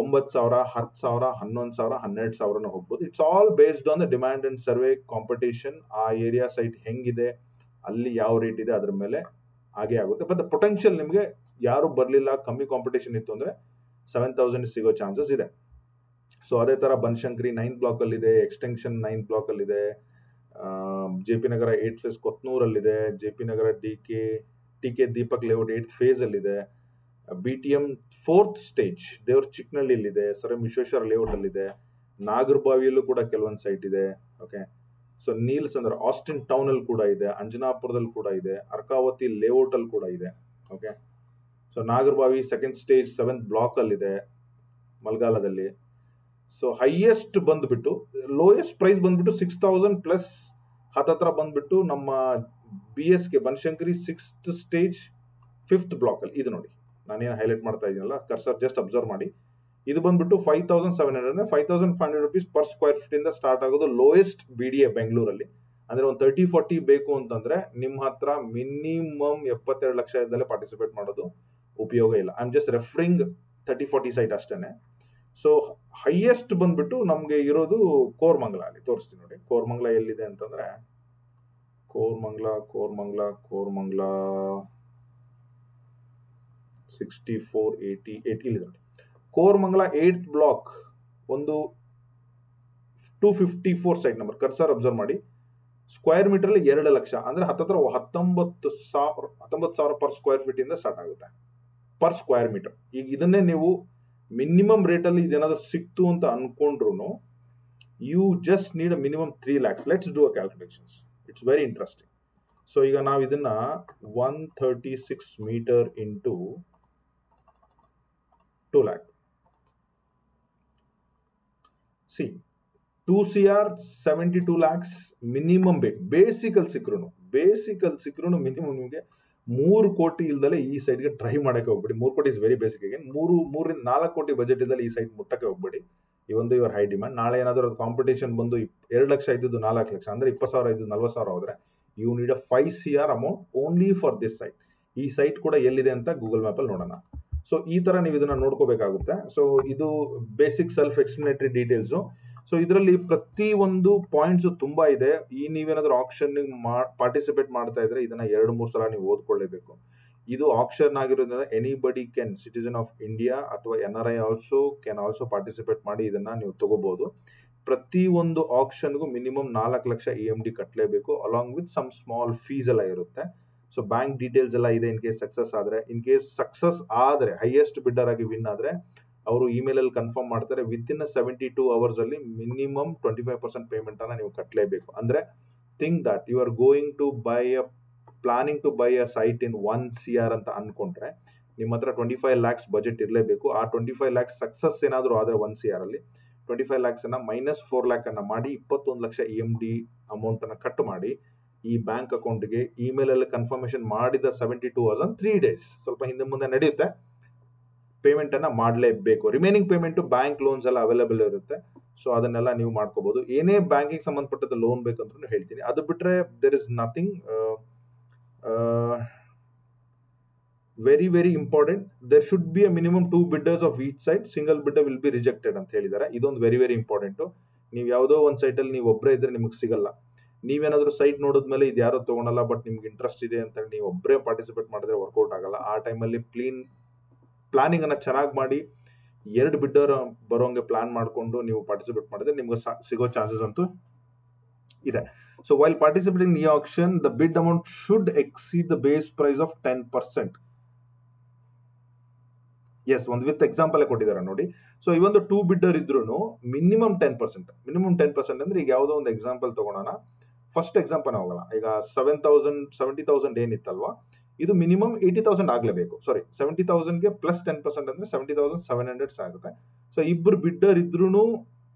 9,000, 10,000, 11,000, 12,000 ಹೋಗ್ಬೋದು. It's all based on the demand and survey competition. ಆ ಏರಿಯಾ ಸೈಟ್ ಹೆಂಗಿದೆ, ಅಲ್ಲಿ ಯಾವ ರೇಟ್ ಇದೆ ಅದ್ರ ಮೇಲೆ ಹಾಗೆ ಆಗುತ್ತೆ. ಬಟ್ ದ ಪೊಟೆನ್ಷಿಯಲ್ ನಿಮಗೆ ಯಾರು ಬರಲಿಲ್ಲ, ಕಮ್ಮಿ ಕಾಂಪಿಟೇಷನ್ ಇತ್ತು ಅಂದರೆ 7,000 ಸಿಗೋ ಚಾನ್ಸಸ್ ಇದೆ. ಸೊ ಅದೇ ಥರ ಬನಶಂಕರಿ 9th ಬ್ಲಾಕಲ್ಲಿದೆ, ಎಕ್ಸ್ಟೆನ್ಷನ್ 9th ಬ್ಲಾಕಲ್ಲಿದೆ, J P Nagar 8th phase ಕೊತ್ನೂರಲ್ಲಿದೆ, J P Nagar T K Deepak layout 8th ಫೇಸಲ್ಲಿದೆ, B T M 4th stage Devara ಚಿಕ್ಕನಹಳ್ಳಿಯಲ್ಲಿದೆ, ಸರ್ ಎಂ ವಿಶ್ವೇಶ್ವರ ಲೇಔಟಲ್ಲಿದೆ, ನಾಗರಬಾವಿಯಲ್ಲೂ ಕೂಡ ಕೆಲವೊಂದು ಸೈಟ್ ಇದೆ. ಓಕೆ, ಸೊ ನೀಲ್ಸ್ ಅಂದ್ರೆ ಆಸ್ಟಿನ್ ಟೌನಲ್ಲಿ ಕೂಡ ಇದೆ, ಅಂಜನಾಪುರದಲ್ಲಿ ಕೂಡ ಇದೆ, ಅರ್ಕಾವತಿ ಲೇಔಟಲ್ಲಿ ಕೂಡ ಇದೆ. Okay, so Nagarbhavi 2nd stage 7th ಬ್ಲಾಕಲ್ಲಿದೆ ಮಲ್ಗಾಲದಲ್ಲಿ. ಸೊ ಹೈಯೆಸ್ಟ್ ಬಂದ್ಬಿಟ್ಟು ಲೋಯೆಸ್ಟ್ ಪ್ರೈಸ್ ಬಂದ್ಬಿಟ್ಟು 6,000 ಪ್ಲಸ್ ಹತ್ತತ್ರ ಬಂದ್ಬಿಟ್ಟು ನಮ್ಮ B S K Banashankari 6th stage 5th ಬ್ಲಾಕಲ್ಲಿ. ಇದು ನೋಡಿ ನಾನೇನು ಹೈಲೈಟ್ ಮಾಡ್ತಾ ಇದ್ದೀನಲ್ಲ, ಕರ್ಸರ್ ಜಸ್ಟ್ ಅಬ್ಸರ್ವ್ ಮಾಡಿ. ಇದು ಬಂದ್ಬಿಟ್ಟು 5,700 ಅಂದರೆ 5,500 rupees ಪರ್ ಸ್ಕ್ವೇರ್ ಫೀಟ್ ಇಂದ ಸ್ಟಾರ್ಟ್ ಆಗೋದು ಲೋಯೆಸ್ಟ್ ಬಿ ಡಿ ಎ ಬೆಂಗಳೂರಲ್ಲಿ. ಅಂದ್ರೆ ಒಂದು 30-40 ಬೇಕು ಅಂತಂದ್ರೆ ನಿಮ್ಮ ಹತ್ರ ಮಿನಿಮಮ್ 72 ಲಕ್ಷ ಇದ್ದಲ್ಲೇ ಪಾರ್ಟಿಸಿಪೇಟ್ ಮಾಡೋದು ಉಪಯೋಗ ಇಲ್ಲ. I am just referring 30-40 site ಅಷ್ಟೇನೆ. ಸೊ ಹೈಯೆಸ್ಟ್ ಬಂದ್ಬಿಟ್ಟು ನಮ್ಗೆ ಇರೋದು ಕೋರಮಂಗಲ. ಅಲ್ಲಿ ತೋರಿಸ್ತೀನಿ ನೋಡಿ, ಕೋರಮಂಗಲ ಎಲ್ಲಿದೆ ಅಂತಂದ್ರೆ ಕೋರಮಂಗಲ 6488 ಇಲ್ಲಿದೆ ನೋಡಿ. ಕೋರಮಂಗಲ 8th ಬ್ಲಾಕ್ ಒಂದು 254 ಸೈಟ್ ನಂಬರ್. ಕರ್ಸರ್ ಅಬ್ಸರ್ವ್ ಮಾಡಿ. ಸ್ಕ್ವೇರ್ ಮೀಟರ್ ಅಲ್ಲಿ 2 ಲಕ್ಷ ಅಂದ್ರೆ ಹತ್ತತ್ರ 19,000 ಪರ್ ಸ್ಕ್ವೇರ್ ಫೀಟ್ ಇಂದ ಸ್ಟಾರ್ಟ್ ಆಗುತ್ತೆ ಪರ್ ಸ್ಕ್ವೇರ್ ಮೀಟರ್. ಈಗ ಇದನ್ನೇ ನೀವು ಮಿನಿಮಮ್ ರೇಟ್ ಅಲ್ಲಿ ಇದೇನಾದ್ರೂ ಸಿಕ್ತು ಅಂತ ಅನ್ಕೊಂಡ್ರು you just need a minimum 3 lakhs. Let's do a calculations, it's very interesting. So ಈಗ ನಾವು ಇದನ್ನ 136 metre into 2 lakh. See 2 CR 72 lakhs minimum ಬೇಕು. ಬೇಸಿಕಲ್ ಸಿಕ್ರು ಮಿನಿಮಮ್ ನಿಮಗೆ 3 ಕೋಟಿ ಇಲ್ದಲೆ ಈ ಸೈಟ್ಗೆ ಟ್ರೈ ಮಾಡಕ್ಕೆ ಹೋಗ್ಬೇಡಿ. 3 ಕೋಟಿ ಇಸ್ ವೆರಿ ಬೇಸಿಕ್. ಆಗಿ 3ರಿಂದ 4 ಕೋಟಿ ಬಜೆಟ್ ಇದ್ದಲ್ಲಿ ಈ ಸೈಟ್ ಮುಟ್ಟಕ್ಕೆ ಹೋಗ್ಬೇಡಿ. ಈ ಒಂದು ಯುವರ್ ಹೈ ಡಿಮ್ಯಾಂಡ್. ನಾಳೆ ಏನಾದರೂ ಅದು ಕಾಂಪಿಟೇಷನ್ ಬಂದು 2 ಲಕ್ಷ ಇದ್ದು 4 ಲಕ್ಷ ಅಂದ್ರೆ 20,000 ಇದ್ದು 40,000 ಹೋದ್ರೆ you need a 5 CR amount only for this site. ಈ ಸೈಟ್ ಕೂಡ ಎಲ್ಲಿದೆ ಅಂತ ಗೂಗಲ್ ಮ್ಯಾಪ್ ಅಲ್ಲಿ ನೋಡೋಣ. ಸೊ ಈ ತರ ನೀವು ಇದನ್ನ ನೋಡ್ಕೋಬೇಕಾಗುತ್ತೆ. ಸೊ ಇದು basic self explanatory details. So ಇದರಲ್ಲಿ ಪ್ರತಿ ಒಂದು ಪಾಯಿಂಟ್ಸ್ ತುಂಬಾ ಇದೆ. ಈ ನೀವೇನಾದ್ರೂ ಆಕ್ಷನ್ ಪಾರ್ಟಿಸಿಪೇಟ್ ಮಾಡ್ತಾ ಇದ್ರೆ ಇದನ್ನ 2-3 ಸಲ ನೀವು ಓದ್ಕೊಳ್ಳೇಬೇಕು. ಇದು ಆಕ್ಷನ್ ಆಗಿರೋದ್ರಿಂದ anybody can, citizen of India ಅಥವಾ NRI ಕ್ಯಾನ್ ಆಲ್ಸೋ ಪಾರ್ಟಿಸಿಪೇಟ್ ಮಾಡಿ ಇದನ್ನ ನೀವು ತಗೋಬಹುದು. ಪ್ರತಿ ಒಂದು ಆಕ್ಷನ್ಗೂ ಮಿನಿಮಮ್ 4 ಲಕ್ಷ EMD ಕಟ್ಟಲೇಬೇಕು, along with some small fees ಎಲ್ಲ ಇರುತ್ತೆ. ಸೊ ಬ್ಯಾಂಕ್ ಡೀಟೇಲ್ಸ್ ಎಲ್ಲ ಇದೆ. ಇನ್ ಕೇಸ್ ಸಕ್ಸಸ್ ಆದ್ರೆ ಹೈಯೆಸ್ಟ್ ಬಿಡ್ಡರ್ ಆಗಿ ವಿನ್ ಆದ್ರೆ ಅವರು ಇಮೇಲ್ ಅಲ್ಲಿ ಕನ್ಫರ್ಮ್ ಮಾಡ್ತಾರೆ. ವಿತಿನ್ 72 hours ಅಲ್ಲಿ ಮಿನಿಮಮ್ 25% ಪೇಮೆಂಟ್ ಅನ್ನ ನೀವು ಕಟ್ಟಲೇಬೇಕು. ಅಂದ್ರೆ think that you are planning to by a site in 1 CR ಅಂತ ಅನ್ಕೊಂಡ್ರೆ ನಿಮ್ಮ ಹತ್ರ 25 lakhs ಬಜೆಟ್ ಇರಲೇಬೇಕು. ಆ 25 lakhs ಸಕ್ಸಸ್ ಏನಾದರೂ ಆದ್ರೆ 1 CR ಅಲ್ಲಿ 25 lakhs ಅನ್ನ -4 lakh ಅನ್ನ ಮಾಡಿ 21 ಲಕ್ಷ EMD ಅಮೌಂಟ್ ಅನ್ನ ಕಟ್ ಮಾಡಿ ಈ ಬ್ಯಾಂಕ್ ಅಕೌಂಟ್ಗೆ ಇಮೇಲ್ ಅಲ್ಲಿ ಕನ್ಫರ್ಮೇಶನ್ ಮಾಡಿದ 72 hours 3 days ಸ್ವಲ್ಪ ಹಿಂದೆ ಮುಂದೆ ನಡೆಯುತ್ತೆ, ಪೇಮೆಂಟ್ ಅನ್ನ ಮಾಡಲೇಬೇಕು. ರಿಮೈನಿಂಗ್ ಪೇಮೆಂಟ್ ಬ್ಯಾಂಕ್ ಲೋನ್ಸ್ ಎಲ್ಲ ಅವೈಲೇಬಲ್ ಇರುತ್ತೆ. ಸೊ ಅದನ್ನೆಲ್ಲ ನೀವು ಮಾಡ್ಕೋಬಹುದು. ಏನೇ ಬ್ಯಾಂಕಿಗೆ ಸಂಬಂಧಪಟ್ಟದ ಲೋನ್ ಬೇಕಂದ್ರೂ ಹೇಳ್ತೀನಿ. ಅದು ಬಿಟ್ರೆ there is nothing very important. There should be a minimum 2 bidders of each site. Single bidder will be rejected ಅಂತ ಹೇಳಿದ್ದಾರೆ. ಇದೊಂದು ವೆರಿ ಇಂಪಾರ್ಟೆಂಟ್. ನೀವು ಯಾವುದೋ ಒಂದು ಸೈಟ್ ಅಲ್ಲಿ ನೀವು ಒಬ್ಬರೇ ಇದ್ರೆ ನಿಮಗೆ ಸಿಗಲ್ಲ. ನೀವೇನಾದ್ರೂ ಸೈಟ್ ನೋಡಿದ್ಮೇಲೆ ಇದು ಯಾರೋ ತಗೊಳಲ್ಲ ಬಟ್ ನಿಮ್ಗೆ ಇಂಟ್ರೆಸ್ಟ್ ಇದೆ ಅಂತ ನೀವು ಒಬ್ಬರೇ ಪಾರ್ಟಿಸಿಪೇಟ್ ಮಾಡಿದ್ರೆ ವರ್ಕೌಟ್ ಆಗಲ್ಲ. ಆ ಟೈಮಲ್ಲಿ ಪ್ಲಾನಿಂಗ್ ಅನ್ನ ಚೆನ್ನಾಗಿ ಮಾಡಿ 2 ಬಿಡ್ಡರ್ ಬರೋಂಗೆ ಪ್ಲಾನ್ ಮಾಡಿಕೊಂಡು ನೀವು ಪಾರ್ಟಿಸಿಪೇಟ್ ಮಾಡಿದ್ರೆ ನಿಮ್ಗೆ ಸಿಗೋ ಚಾನ್ಸಸ್ ಅಂತೂ ಇದೆ. ಸೊ ವೈಲ್ ಪಾರ್ಟಿಸಿಪೇಟಿಂಗ್ ಇನ್ ಈ auction the bid amount should exceed the base price of 10%. Yes, ಒಂದು ವಿತ್ ಎಕ್ಸಾಂಪಲ್ ಕೊಟ್ಟಿದ್ದಾರೆ ನೋಡಿ. ಸೊ ಈ ಒಂದು 2 ಬಿಡ್ಡರ್ ಇದ್ರೂ ಮಿನಿಮಮ್ 10% ಅಂದ್ರೆ ಈಗ ಯಾವುದೋ ಒಂದು ಎಕ್ಸಾಂಪಲ್ ತಗೊಳೋಣ. ಫಸ್ಟ್ ಎಕ್ಸಾಂಪಲ್ ಹೋಗಲ್ಲ. ಈಗ 70,000 ಏನಿತ್ತಲ್ವಾ, ಇದು ಮಿನಿಮಮ್ 80,000 ಆಗ್ಲೇಬೇಕು. ಸಾರಿ, 70,000ಗೆ ಪ್ಲಸ್ 10% ಅಂದ್ರೆ 70,700 ಆಗುತ್ತೆ. ಸೊ ಇಬ್ರು ಬಿಡ್ಡರ್ ಇದ್ರೂ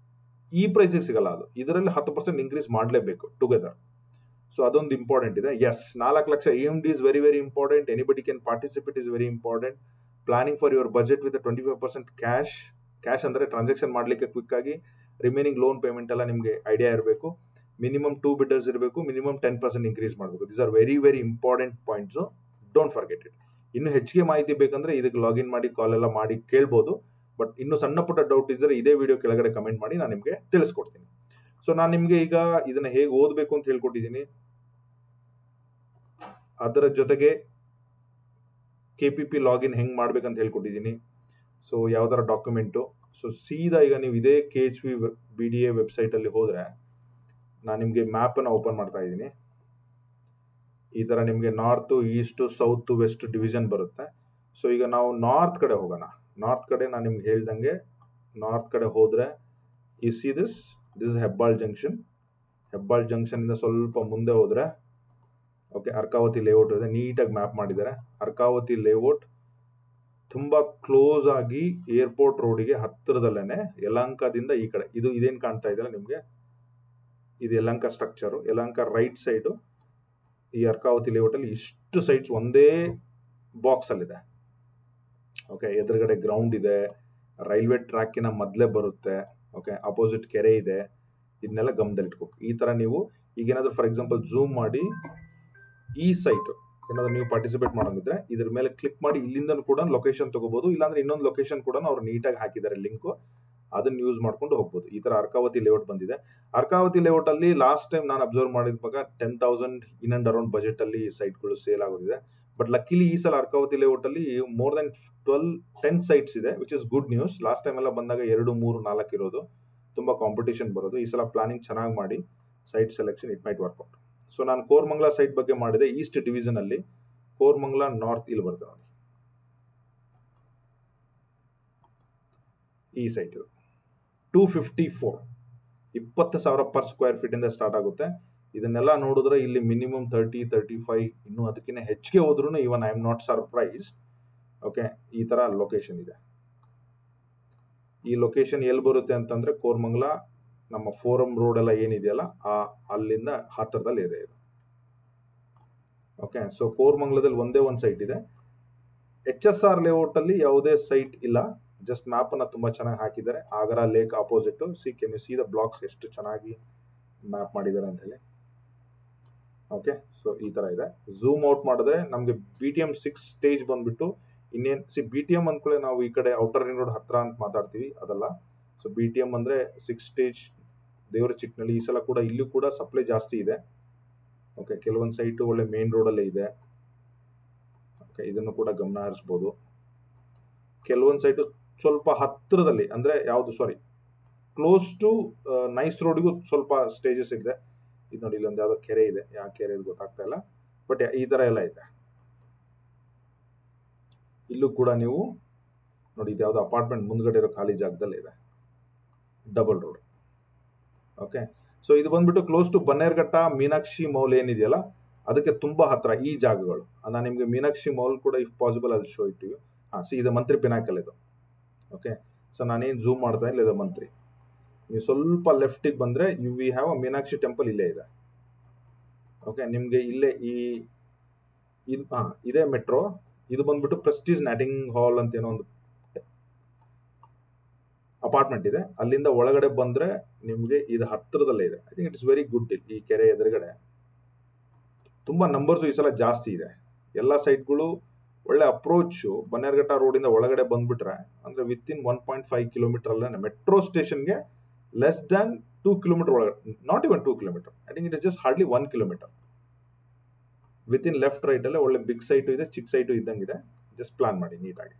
ಈ ಪ್ರೈಸಿಗೆ ಸಿಗಲ್ಲ. ಅದು ಇದರಲ್ಲಿ 10% ಇನ್ಕ್ರೀಸ್ ಮಾಡಲೇಬೇಕು ಟುಗೆದರ್. ಸೊ ಅದೊಂದು ಇಂಪಾರ್ಟೆಂಟ್ ಇದೆ. Yes, 4 lakh EMD is very important. Anybody can participate is very important. Planning for your budget with 25% cash ಅಂದ್ರೆ ಟ್ರಾನ್ಸಾಕ್ಷನ್ ಮಾಡ್ಲಿಕ್ಕೆ ಕ್ವಿಕ್ ಆಗಿ. ರಿಮೈನಿಂಗ್ ಲೋನ್ ಪೇಮೆಂಟ್ ಎಲ್ಲ ನಿಮಗೆ ಐಡಿಯಾ ಇರಬೇಕು. ಮಿನಿಮಮ್ 2 bidders ಇರಬೇಕು. ಮಿನಿಮಮ್ 10% ಇನ್ಕ್ರೀಸ್ ಮಾಡಬೇಕು. These are very important points. Don't forget it. ಇನ್ನು ಹೆಚ್ಚಿಗೆ ಮಾಹಿತಿ ಬೇಕಂದ್ರೆ ಇದಕ್ಕೆ ಲಾಗಿನ್ ಮಾಡಿ ಕಾಲ್ ಎಲ್ಲ ಮಾಡಿ ಕೇಳ್ಬೋದು. ಬಟ್ ಇನ್ನು ಸಣ್ಣ ಪುಟ್ಟ ಡೌಟ್ ಇದ್ದರೆ ಇದೇ ವಿಡಿಯೋ ಕೆಳಗಡೆ ಕಮೆಂಟ್ ಮಾಡಿ, ನಾನು ನಿಮಗೆ ತಿಳಿಸ್ಕೊಡ್ತೀನಿ. ಸೊ ನಾನು ನಿಮಗೆ ಈಗ ಇದನ್ನ ಹೇಗೆ ಓದಬೇಕು ಅಂತ ಹೇಳ್ಕೊಟ್ಟಿದ್ದೀನಿ. ಅದರ ಜೊತೆಗೆ KPP ಲಾಗಿನ್ ಹೆಂಗೆ ಮಾಡ್ಬೇಕಂತ ಹೇಳ್ಕೊಟ್ಟಿದ್ದೀನಿ. ಸೊ ಯಾವ್ದಾರ ಡಾಕ್ಯುಮೆಂಟು. ಸೊ ಸೀದಾ ಈಗ ನೀವು ಇದೇ KHV BDA ವೆಬ್ಸೈಟಲ್ಲಿ ಹೋದರೆ ನಾನು ನಿಮಗೆ ಮ್ಯಾಪನ್ನು ಓಪನ್ ಮಾಡ್ತಾ ಇದ್ದೀನಿ. ಈ ಥರ ನಿಮಗೆ north, east, south, west division ಬರುತ್ತೆ. ಸೊ ಈಗ ನಾವು ನಾರ್ತ್ ಕಡೆ ಹೋಗೋಣ. ನಾರ್ತ್ ಕಡೆ ನಾನು ನಿಮ್ಗೆ ಹೇಳ್ದಂಗೆ ನಾರ್ತ್ ಕಡೆ ಹೋದರೆ you see this is Hebbal junction. Hebbal ಜಂಕ್ಷನಿಂದ ಸ್ವಲ್ಪ ಮುಂದೆ ಹೋದರೆ ಓಕೆ ಅರ್ಕಾವತಿ ಲೇಔಟ್ ಇದೆ, ನೀಟಾಗಿ ಮ್ಯಾಪ್ ಮಾಡಿದ್ದಾರೆ. ಅರ್ಕಾವತಿ ಲೇಔಟ್ ತುಂಬ ಕ್ಲೋಸ್ ಆಗಿ ಏರ್ಪೋರ್ಟ್ ರೋಡಿಗೆ ಹತ್ತಿರದಲ್ಲೇ ಯಲಹಂಕದಿಂದ ಈ ಕಡೆ ಇದೇನು ಕಾಣ್ತಾ ಇದೆಯಲ್ಲ ನಿಮಗೆ, ಇದು Yelahanka structure. Yelahanka right side ಈ ಅರ್ಕಾವತಿ ಲೇಔಟಲ್ಲಿ ಇಷ್ಟು ಸೈಟ್ಸ್ ಒಂದೇ ಬಾಕ್ಸಲ್ಲಿದೆ. ಓಕೆ, ಎದುರುಗಡೆ ಗ್ರೌಂಡ್ ಇದೆ, ರೈಲ್ವೆ ಟ್ರ್ಯಾಕಿನ ಮೊದಲೇ ಬರುತ್ತೆ. ಓಕೆ, ಅಪೋಸಿಟ್ ಕೆರೆ ಇದೆ. ಇದನ್ನೆಲ್ಲ ಗಮನದಲ್ಲಿಟ್ಕೋಬೇಕು. ಈ ಥರ ನೀವು ಈಗೇನಾದರೂ ಫಾರ್ ಎಕ್ಸಾಂಪಲ್ ಝೂಮ್ ಮಾಡಿ ಈ ಸೈಟು ಏನಾದರೂ ನೀವು ಪಾರ್ಟಿಸಿಪೇಟ್ ಮಾಡೋಂಗಿದ್ರೆ ಇದ್ರ ಮೇಲೆ ಕ್ಲಿಕ್ ಮಾಡಿ ಇಲ್ಲಿಂದ ಕೂಡ ಲೊಕೇಶನ್ ತಗೋಬಹುದು. ಇಲ್ಲಾಂದ್ರೆ ಇನ್ನೊಂದು ಲೊಕೇಶನ್ ಕೂಡ ಅವ್ರು ನೀಟಾಗಿ ಹಾಕಿದ್ದಾರೆ ಲಿಂಕು, ಅದನ್ನ ಯೂಸ್ ಮಾಡ್ಕೊಂಡು ಹೋಗ್ಬೋದು. ಈ ಥರ ಅರ್ಕಾವತಿ ಲೇಔಟ್ ಬಂದಿದೆ. ಅರ್ಕಾವತಿ ಲೇಔಟ್ ಅಲ್ಲಿ ಲಾಸ್ಟ್ ಟೈಮ್ ನಾನು ಅಬ್ಸರ್ವ್ ಮಾಡಿದಾಗ 10,000 ಇನ್ ಅಂಡ್ ಅರೌಂಡ್ ಬಜೆಟ್ ಅಲ್ಲಿ ಸೈಟ್ಗಳು ಸೇಲ್ ಆಗೋದಿದೆ. ಬಟ್ ಲಕ್ಕಿಲಿ ಈ ಸಲ ಅರ್ಕಾವತಿ ಲೇಔಟ್ ಅಲ್ಲಿ ಮೋರ್ ದೆನ್ 10 ಸೈಟ್ಸ್ ಇದೆ, which is good news. Last time ಎಲ್ಲ ಬಂದಾಗ 2, 3, 4 ಇರೋದು, ತುಂಬಾ ಕಾಂಪಿಟೇಷನ್ ಬರೋದು. ಈ ಸಲ ಪ್ಲಾನಿಂಗ್ ಚೆನ್ನಾಗಿ ಮಾಡಿ site selection it might work out. So ನಾನು ಕೋರಮಂಗಲ ಸೈಟ್ ಬಗ್ಗೆ ಮಾಡಿದೆ. ಈಸ್ಟ್ ಡಿವಿಷನ್ ಅಲ್ಲಿ ಕೋರಮಂಗಲ ನಾರ್ತ್ ಇಲ್ಲಿ ಬರ್ತದೆ ನೋಡಿ, ಈ ಸೈಟ್ ಇದು 254 20,000 ಪರ್ ಸ್ಕ್ವೇರ್ ಫೀಟ್ ಇಂದ ಸ್ಟಾರ್ಟ್ ಆಗುತ್ತೆ. ಇದನ್ನೆಲ್ಲ ನೋಡಿದ್ರೆ ಇಲ್ಲಿ ಮಿನಿಮಮ್ 30, 35 ಇನ್ನೂ ಅದಕ್ಕಿಂತ ಹೆಚ್ಚಿಗೆ ಹೋದ್ರೂ even I am not surprised. Okay, ಈ ತರ ಲೊಕೇಶನ್ ಇದೆ. ಈ ಲೊಕೇಶನ್ ಎಲ್ಲಿ ಬರುತ್ತೆ ಅಂತಂದ್ರೆ ಕೋರಮಂಗಲ ನಮ್ಮ ಫೋರಂ ರೋಡ್ ಎಲ್ಲ ಏನಿದೆಯಲ್ಲ ಅಲ್ಲಿಂದ ಹತ್ತಿರದಲ್ಲಿ ಇದೆ ಇದು. ಓಕೆ, ಸೊ ಕೋರಮಂಗಲದಲ್ಲಿ ಒಂದೇ ಒಂದು ಸೈಟ್ ಇದೆ. HSR ಲೇಔಟ್ ಅಲ್ಲಿ ಯಾವುದೇ ಸೈಟ್ ಇಲ್ಲ. ಜಸ್ಟ್ ಮ್ಯಾಪ್ ಅನ್ನ ತುಂಬಾ ಚೆನ್ನಾಗಿ ಹಾಕಿದ್ದಾರೆ. Agara lake opposite can you see the blocks ಎಷ್ಟು ಚೆನ್ನಾಗಿ ಮ್ಯಾಪ್ ಮಾಡಿದ್ದಾರೆ ಅಂತ ಹೇಳಿ. ಓಕೆ, ಸೊ ಈ ತರ ಇದೆ. ಝೂಮ್ ಔಟ್ ಮಾಡಿದ್ರೆ ನಮಗೆ BTM 6 ಸ್ಟೇಜ್ ಬಂದ್ಬಿಟ್ಟು ಇನ್ನೇನು BTM ಅಂದ್ಕೊಳ್ಳೆ ನಾವು ಈ ಕಡೆ ಔಟರ್ ರಿಂಗ್ ರೋಡ್ ಹತ್ರ ಅಂತ ಮಾತಾಡ್ತೀವಿ, ಅದಲ್ಲ. ಸೊ BTM ಅಂದ್ರೆ 6 ಸ್ಟೇಜ್ ದೇವರ ಚಿಕ್ಕನಹಳ್ಳಿ. ಈ ಸಲ ಕೂಡ ಇಲ್ಲೂ ಕೂಡ ಸಪ್ಲೈ ಜಾಸ್ತಿ ಇದೆ. ಓಕೆ, ಕೆಲವೊಂದು ಸೈಟು ಒಳ್ಳೆ ಮೇನ್ ರೋಡಲ್ಲೇ ಇದೆ. ಓಕೆ, ಇದನ್ನು ಕೂಡ ಗಮನ ಹರಿಸ್ಬೋದು. ಕೆಲವೊಂದು ಸೈಟು ಸ್ವಲ್ಪ ಹತ್ತಿರದಲ್ಲಿ ಅಂದ್ರೆ ಯಾವುದು ಕ್ಲೋಸ್ ಟು ನೈಸ್ ರೋಡಿಗೂ ಸ್ವಲ್ಪ ಸ್ಟೇಜಸ್ ಇದೆ. ಇದು ನೋಡಿ, ಇಲ್ಲೊಂದು ಯಾವುದೋ ಕೆರೆ ಇದೆ, ಯಾವ ಕೆರೆ ಇದು ಗೊತ್ತಾಗ್ತಾ ಇಲ್ಲ, ಬಟ್ ಈ ತರ ಎಲ್ಲ ಇದೆ. ಇಲ್ಲೂ ಕೂಡ ನೀವು ನೋಡಿ, ಇದು ಯಾವುದೋ ಅಪಾರ್ಟ್ಮೆಂಟ್ ಮುಂದ್ಗಡೆ ಇರೋ ಖಾಲಿ ಜಾಗದಲ್ಲಿ ಇದೆ, ಡಬಲ್ ರೋಡ್. ಓಕೆ, ಸೊ ಇದು ಬಂದ್ಬಿಟ್ಟು close to Bannerghatta, Meenakshi mall ಏನಿದೆಯಲ್ಲ ಅದಕ್ಕೆ ತುಂಬಾ ಹತ್ರ ಈ ಜಾಗಗಳು. ನಾನು ನಿಮಗೆ ಮೀನಾಕ್ಷಿ ಮೌಲ್ ಕೂಡ ಇಫ್ ಪಾಸಿಬಲ್ ಅಲ್ಲಿ ಶೋ ಇಟ್ಟಿವಿ. ಇದು ಮಂತ್ರಿ ಪಿನಾಕಲ್ ಇದು. ಓಕೆ, ಸೊ ನಾನೇನು ಝೂಮ್ ಮಾಡ್ತಾ ಇಲ್ಲ, ಇದು ಮಂತ್ರಿ. ನೀವು ಸ್ವಲ್ಪ ಲೆಫ್ಟಿಗೆ ಬಂದ್ರೆ we have a Meenakshi temple ಇಲ್ಲೇ ಇದೆ. ಓಕೆ, ನಿಮಗೆ ಇಲ್ಲೇ ಇದೇ ಮೆಟ್ರೋ. ಇದು ಬಂದ್ಬಿಟ್ಟು ಪ್ರೆಸ್ಟೀಜ್ ನ್ಯಾಟಿಂಗ್ ಹಾಲ್ ಅಂತ ಏನೋ ಒಂದು ಅಪಾರ್ಟ್ಮೆಂಟ್ ಇದೆ. ಅಲ್ಲಿಂದ ಒಳಗಡೆ ಬಂದ್ರೆ ನಿಮಗೆ ಇದು ಹತ್ತಿರದಲ್ಲೇ ಇದೆ. I think it's very good. ಈ ಕೆರೆ ಎದುರುಗಡೆ ತುಂಬಾ ನಂಬರ್ಸ್ ಈ ಸಲ ಜಾಸ್ತಿ ಇದೆ. ಎಲ್ಲ ಸೈಟ್ಗಳು ಒಳ್ಳೆ ಅಪ್ರೋಚ್. ಬನ್ನೇರ್ಘಟ್ಟ ರೋಡಿಂದ ಒಳಗಡೆ ಬಂದ್ಬಿಟ್ರೆ ಅಂದ್ರೆ ವಿತ್ ಇನ್ 1.5 ಕಿಲೋಮೀಟರ್ ಅಲ್ಲೇ ಮೆಟ್ರೋ ಸ್ಟೇಷನ್ಗೆ ಲೆಸ್ ದ್ಯಾನ್ 2 ಕಿಲೋಮೀಟರ್ ಒಳಗಡೆ, not even 2 kilometre. I think it is just hardly 1 kilometre. With in left right ಅಲ್ಲೇ ಒಳ್ಳೆ ಬಿಗ್ ಸೈಟು ಇದೆ, ಚಿಕ್ಕ ಸೈಟು ಇದ್ದಂಗಿದೆ. ಜಸ್ಟ್ ಪ್ಲಾನ್ ಮಾಡಿ ನೀಟಾಗಿ.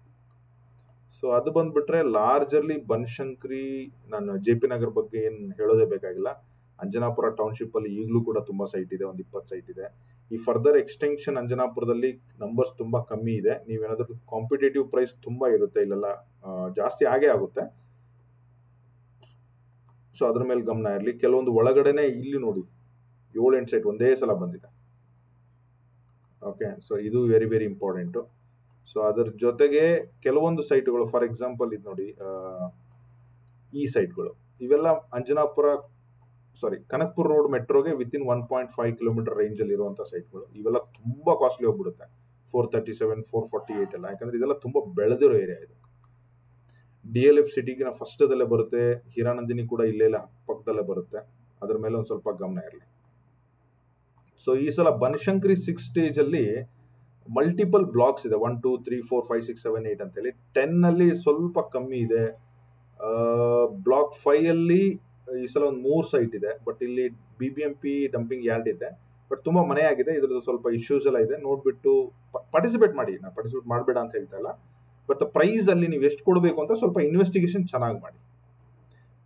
ಸೊ ಅದು ಬಂದ್ಬಿಟ್ರೆ ಲಾರ್ಜರ್ಲಿ ಬನಶಂಕರಿ, ನಾನು JP ನಗರ್ ಬಗ್ಗೆ ಏನು ಹೇಳೋದೇ ಬೇಕಾಗಿಲ್ಲ. ಅಂಜನಾಪುರ ಟೌನ್ಶಿಪ್ ಅಲ್ಲಿ ಈಗಲೂ ಕೂಡ ತುಂಬಾ ಸೈಟ್ ಇದೆ, ಒಂದು 20 ಸೈಟ್ ಇದೆ. ಈ ಫರ್ದರ್ ಎಕ್ಸ್ಟೆನ್ಷನ್ ಅಂಜನಾಪುರದಲ್ಲಿ ನಂಬರ್ಸ್ ತುಂಬಾ ಕಮ್ಮಿ ಇದೆ. ನೀವೇನಾದ್ರೂ ಕಾಂಪಿಟೇಟಿವ್ ಪ್ರೈಸ್ ತುಂಬಾ ಇರುತ್ತೆ, ಇಲ್ಲೆಲ್ಲ ಜಾಸ್ತಿ ಆಗೇ ಆಗುತ್ತೆ. ಸೊ ಅದ್ರ ಮೇಲೆ ಗಮನ ಇರಲಿ. ಕೆಲವೊಂದು ಒಳಗಡೆನೆ ಇಲ್ಲಿ ನೋಡಿ 7-8 ಸೈಟ್ ಒಂದೇ ಸಲ ಬಂದಿದೆ. ಓಕೆ, ಸೊ ಇದು ವೆರಿ ವೆರಿ ಇಂಪಾರ್ಟೆಂಟು. ಸೊ ಅದ್ರ ಜೊತೆಗೆ ಕೆಲವೊಂದು ಸೈಟ್ಗಳು, ಫಾರ್ ಎಕ್ಸಾಂಪಲ್ ಇದು ನೋಡಿ, ಈ ಸೈಟ್ಗಳು ಇವೆಲ್ಲ ಅಂಜನಾಪುರ ಕನಕಪುರ ರೋಡ್ ಮೆಟ್ರೋಗೆ ವಿತ್ ಇನ್ 1.5 ಕಿಲೋಮೀಟರ್ ರೇಂಜ್ ಅಲ್ಲಿ ಇರುವಂತಹ ಸೈಟ್ಗಳು. ಇವೆಲ್ಲ ತುಂಬಾ ಕಾಸ್ಟ್ಲಿ ಹೋಗ್ಬಿಡುತ್ತೆ, 437, 448 ಎಲ್ಲ. ಯಾಕಂದ್ರೆ ಇದೆಲ್ಲ ತುಂಬಾ ಬೆಳೆದಿರೋ ಏರಿಯಾ ಇದು. DLF ಸಿಟಿಗಿನ ಫಸ್ಟದಲ್ಲೇ ಬರುತ್ತೆ. ಹಿರಾನಂದಿನಿ ಕೂಡ ಇಲ್ಲೇ ಪಕ್ಕದಲ್ಲೇ ಬರುತ್ತೆ. ಅದ್ರ ಮೇಲೆ ಒಂದು ಸ್ವಲ್ಪ ಗಮನ ಇರಲಿ. ಸೊ ಈ ಸಲ ಬನಶಂಕರಿ 6 ಸ್ಟೇಜ್ ಅಲ್ಲಿ ಮಲ್ಟಿಪಲ್ ಬ್ಲಾಕ್ಸ್ ಇದೆ, 1 2 3 4 5 6 7 8 ಅಂತೇಳಿ. 10 ಸ್ವಲ್ಪ ಕಮ್ಮಿ ಇದೆ. ಬ್ಲಾಕ್ 5 ಈ ಸಲ ಒಂದು 3 ಸೈಟ್ ಇದೆ, ಬಟ್ ಇಲ್ಲಿ BBMP ಡಂಪಿಂಗ್ ಯಾರ್ಡ್ ಇದೆ, ಬಟ್ ತುಂಬಾ ಮನೆ ಆಗಿದೆ. ಇದ್ರದ್ದು ಸ್ವಲ್ಪ ಇಶ್ಯೂಸ್ ಎಲ್ಲ ಇದೆ, ನೋಡ್ಬಿಟ್ಟು ಪಾರ್ಟಿಸಿಪೇಟ್ ಮಾಡಿ. ನಾನು ಪಾರ್ಟಿಸಿಪೇಟ್ ಮಾಡಬೇಡ ಅಂತ ಹೇಳ್ತಾ ಇಲ್ಲ, ಬಟ್ ಪ್ರೈಸ್ ಅಲ್ಲಿ ನೀವು ಎಷ್ಟು ಕೊಡಬೇಕು ಅಂತ ಸ್ವಲ್ಪ ಇನ್ವೆಸ್ಟಿಗೇಷನ್ ಚೆನ್ನಾಗಿ ಮಾಡಿ.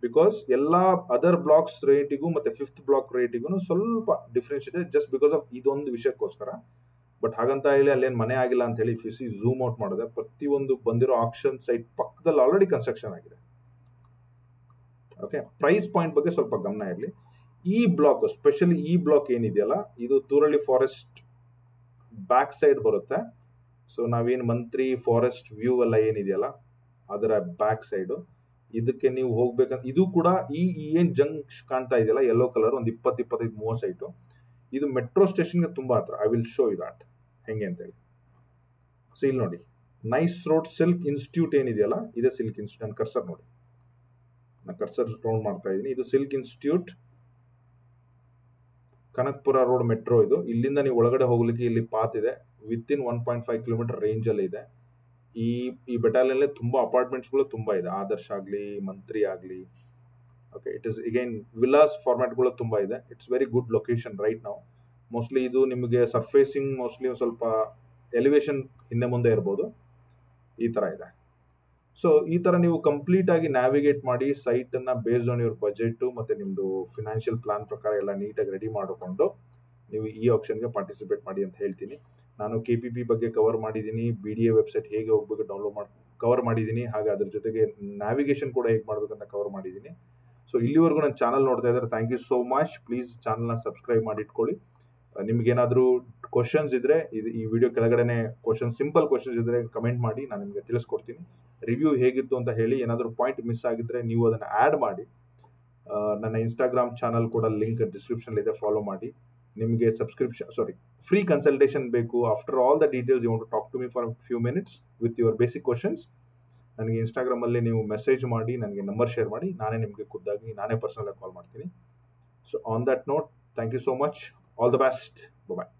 ಬಿಕಾಸ್ ಎಲ್ಲ ಅದರ್ ಬ್ಲಾಕ್ಸ್ ರೇಟಿಗೂ ಮತ್ತೆ 5th ಬ್ಲಾಕ್ ರೇಟಿಗೂ ಸ್ವಲ್ಪ ಡಿಫ್ರೆನ್ಸ್ ಇದೆ, ಜಸ್ಟ್ ಬಿಕಾಸ್ ಆಫ್ ಇದೊಂದು ವಿಷಯಕ್ಕೋಸ್ಕರ. ಬಟ್ ಹಾಗಂತ ಹೇಳಿ ಅಲ್ಲೇನು ಮನೆ ಆಗಿಲ್ಲ ಅಂತ ಹೇಳಿ ಫಿಸಿ ಝೂಮ್ ಔಟ್ ಮಾಡಿದೆ, ಪ್ರತಿಯೊಂದು ಬಂದಿರೋ ಆಕ್ಷನ್ ಸೈಟ್ ಪಕ್ಕದಲ್ಲಿ ಆಲ್ರೆಡಿ ಕನ್ಸ್ಟ್ರಕ್ಷನ್ ಆಗಿದೆ. ಓಕೆ, ಪ್ರೈಸ್ ಪಾಯಿಂಟ್ ಬಗ್ಗೆ ಸ್ವಲ್ಪ ಗಮನ ಇರಲಿ. ಈ ಬ್ಲಾಕ್, ಸ್ಪೆಷಲಿ ಈ ಬ್ಲಾಕ್ ಏನಿದೆಯಲ್ಲ, ಇದು ತೂರಳ್ಳಿ ಫಾರೆಸ್ಟ್ ಬ್ಯಾಕ್ ಸೈಡ್ ಬರುತ್ತೆ. ಸೊ ನಾವೇನು ಮಂತ್ರಿ ಫಾರೆಸ್ಟ್ ವ್ಯೂ ಎಲ್ಲ ಏನಿದೆಯಲ್ಲ ಅದರ ಬ್ಯಾಕ್ ಸೈಡು, ಇದಕ್ಕೆ ನೀವು ಹೋಗ್ಬೇಕಂತ. ಇದು ಕೂಡ ಈ ಏನ್ ಜಂಕ್ ಕಾಣ್ತಾ ಇದೆಯಲ್ಲ ಯೆಲ್ಲೋ ಕಲರ್, ಒಂದು 20-25-30 ಸೈಟು, ಇದು ಮೆಟ್ರೋ ಸ್ಟೇಷನ್ಗೆ ತುಂಬಾ ಹತ್ರ. ಐ ವಿಲ್ ಶೋ ಯು ದಾಟ್ ಹೆಂಗೆ ಅಂತೇಳಿ. ಸೊ ಇಲ್ಲಿ ನೋಡಿ, ನೈಸ್ ರೋಡ್ ಸಿಲ್ಕ್ ಇನ್ಸ್ಟಿಟ್ಯೂಟ್ ಏನಿದೆಯಲ್ಲ, ಇದೇ ಸಿಲ್ಕ್ ಇನ್ಸ್ಟಿಟ್ಯೂಟ್. ನನ್ನ ಕರ್ಸರ್ ನೋಡಿ, ನಾನು ಕರ್ಸರ್ ರೌಂಡ್ ಮಾಡ್ತಾ ಇದ್ದೀನಿ. ಇದು silk institute, Kanakapura road metro ಇದು. ಇಲ್ಲಿಂದ ನೀವು ಒಳಗಡೆ ಹೋಗ್ಲಿಕ್ಕೆ ಇಲ್ಲಿ ಪಾತ್ ಇದೆ, ವಿತ್ ಇನ್ 1.5 ಕಿಲೋಮೀಟರ್ ರೇಂಜ್ ಅಲ್ಲಿ ಇದೆ. ಈ ಬೆಟಾಲಿಯನ್ ತುಂಬಾ ಅಪಾರ್ಟ್ಮೆಂಟ್ಸ್ಗಳು ತುಂಬಾ ಇದೆ, ಆದರ್ಶ ಆಗಲಿ, ಮಂತ್ರಿ ಆಗಲಿ. Okay, it is again villas ಫಾರ್ಮ್ಯಾಟ್ಗಳು ತುಂಬಾ ಇದೆ. It's very good location right ನಾವು. ಮೋಸ್ಟ್ಲಿ ಇದು ನಿಮಗೆ ಸರ್ಫೇಸಿಂಗ್ ಮೋಸ್ಟ್ಲಿ ಸ್ವಲ್ಪ ಎಲಿವೇಶನ್ ಹಿಂದೆ ಮುಂದೆ ಇರ್ಬೋದು, ಈ ತರ ಇದೆ. ಸೊ ಈ ತರ ನೀವು ಕಂಪ್ಲೀಟ್ ಆಗಿ ನ್ಯಾವಿಗೇಟ್ ಮಾಡಿ ಸೈಟ್ ಅನ್ನ ಬೇಸ್ಡ್ ಆನ್ ಯುವರ್ ಬಜೆಟ್ ಮತ್ತೆ ನಿಮ್ದು ಫಿನಾನ್ಷಿಯಲ್ ಪ್ಲಾನ್ ಪ್ರಕಾರ ಎಲ್ಲ ನೀಟಾಗಿ ರೆಡಿ ಮಾಡಿಕೊಂಡು ನೀವು ಈ ಆಪ್ಷನ್ಗೆ ಪಾರ್ಟಿಸಿಪೇಟ್ ಮಾಡಿ ಅಂತ ಹೇಳ್ತೀನಿ. ನಾನು KPP ಬಗ್ಗೆ ಕವರ್ ಮಾಡಿದ್ದೀನಿ, BDA ವೆಬ್ಸೈಟ್ ಹೇಗೆ ಹೋಗ್ಬೇಕು ಡೌನ್ಲೋಡ್ ಮಾಡಿ ಕವರ್ ಮಾಡಿದ್ದೀನಿ, ಹಾಗೆ ಅದ್ರ ಜೊತೆಗೆ ನ್ಯಾವಿಗೇಷನ್ ಕೂಡ ಹೇಗೆ ಮಾಡ್ಬೇಕಂತ ಕವರ್ ಮಾಡಿದ್ದೀನಿ. ಸೊ ಇಲ್ಲಿವರೆಗೂ ನನ್ನ ಚಾನಲ್ ನೋಡ್ತಾ ಇದ್ದಾರೆ, thank you so much. Please ಚಾನಲ್ನ ಸಬ್ಸ್ಕ್ರೈಬ್ ಮಾಡಿ ಇಟ್ಕೊಳ್ಳಿ. ನಿಮ್ಗೇನಾದರೂ ಕ್ವಶನ್ಸ್ ಇದ್ರೆ ಈ ವಿಡಿಯೋ ಕೆಳಗಡೆನೆ ಸಿಂಪಲ್ ಕ್ವಶನ್ಸ್ ಇದ್ರೆ ಕಮೆಂಟ್ ಮಾಡಿ, ನಾನು ನಿಮಗೆ ತಿಳಿಸ್ಕೊಡ್ತೀನಿ. ರಿವ್ಯೂ ಹೇಗಿತ್ತು ಅಂತ ಹೇಳಿ. ಏನಾದರೂ ಪಾಯಿಂಟ್ ಮಿಸ್ ಆಗಿದ್ರೆ ನೀವು ಅದನ್ನು ಆ್ಯಡ್ ಮಾಡಿ. ನನ್ನ ಇನ್ಸ್ಟಾಗ್ರಾಮ್ ಚಾನಲ್ ಕೂಡ ಲಿಂಕ್ ಡಿಸ್ಕ್ರಿಪ್ಷನ್ ಇದೆ, ಫಾಲೋ ಮಾಡಿ. ನಿಮಗೆ ಫ್ರೀ ಕನ್ಸಲ್ಟೇಷನ್ ಬೇಕು, after all the details you want to talk to me for few minutes with your basic questions, ನನಗೆ ಇನ್ಸ್ಟಾಗ್ರಾಮಲ್ಲಿ ನೀವು ಮೆಸೇಜ್ ಮಾಡಿ, ನನಗೆ ನಂಬರ್ ಶೇರ್ ಮಾಡಿ, ನಿಮಗೆ ಖುದ್ದಾಗಿ ನಾನೇ ಪರ್ಸನಲ್ ಆಗಿ ಕಾಲ್ ಮಾಡ್ತೀನಿ. So on that note, thank you so much. All the best. Bye.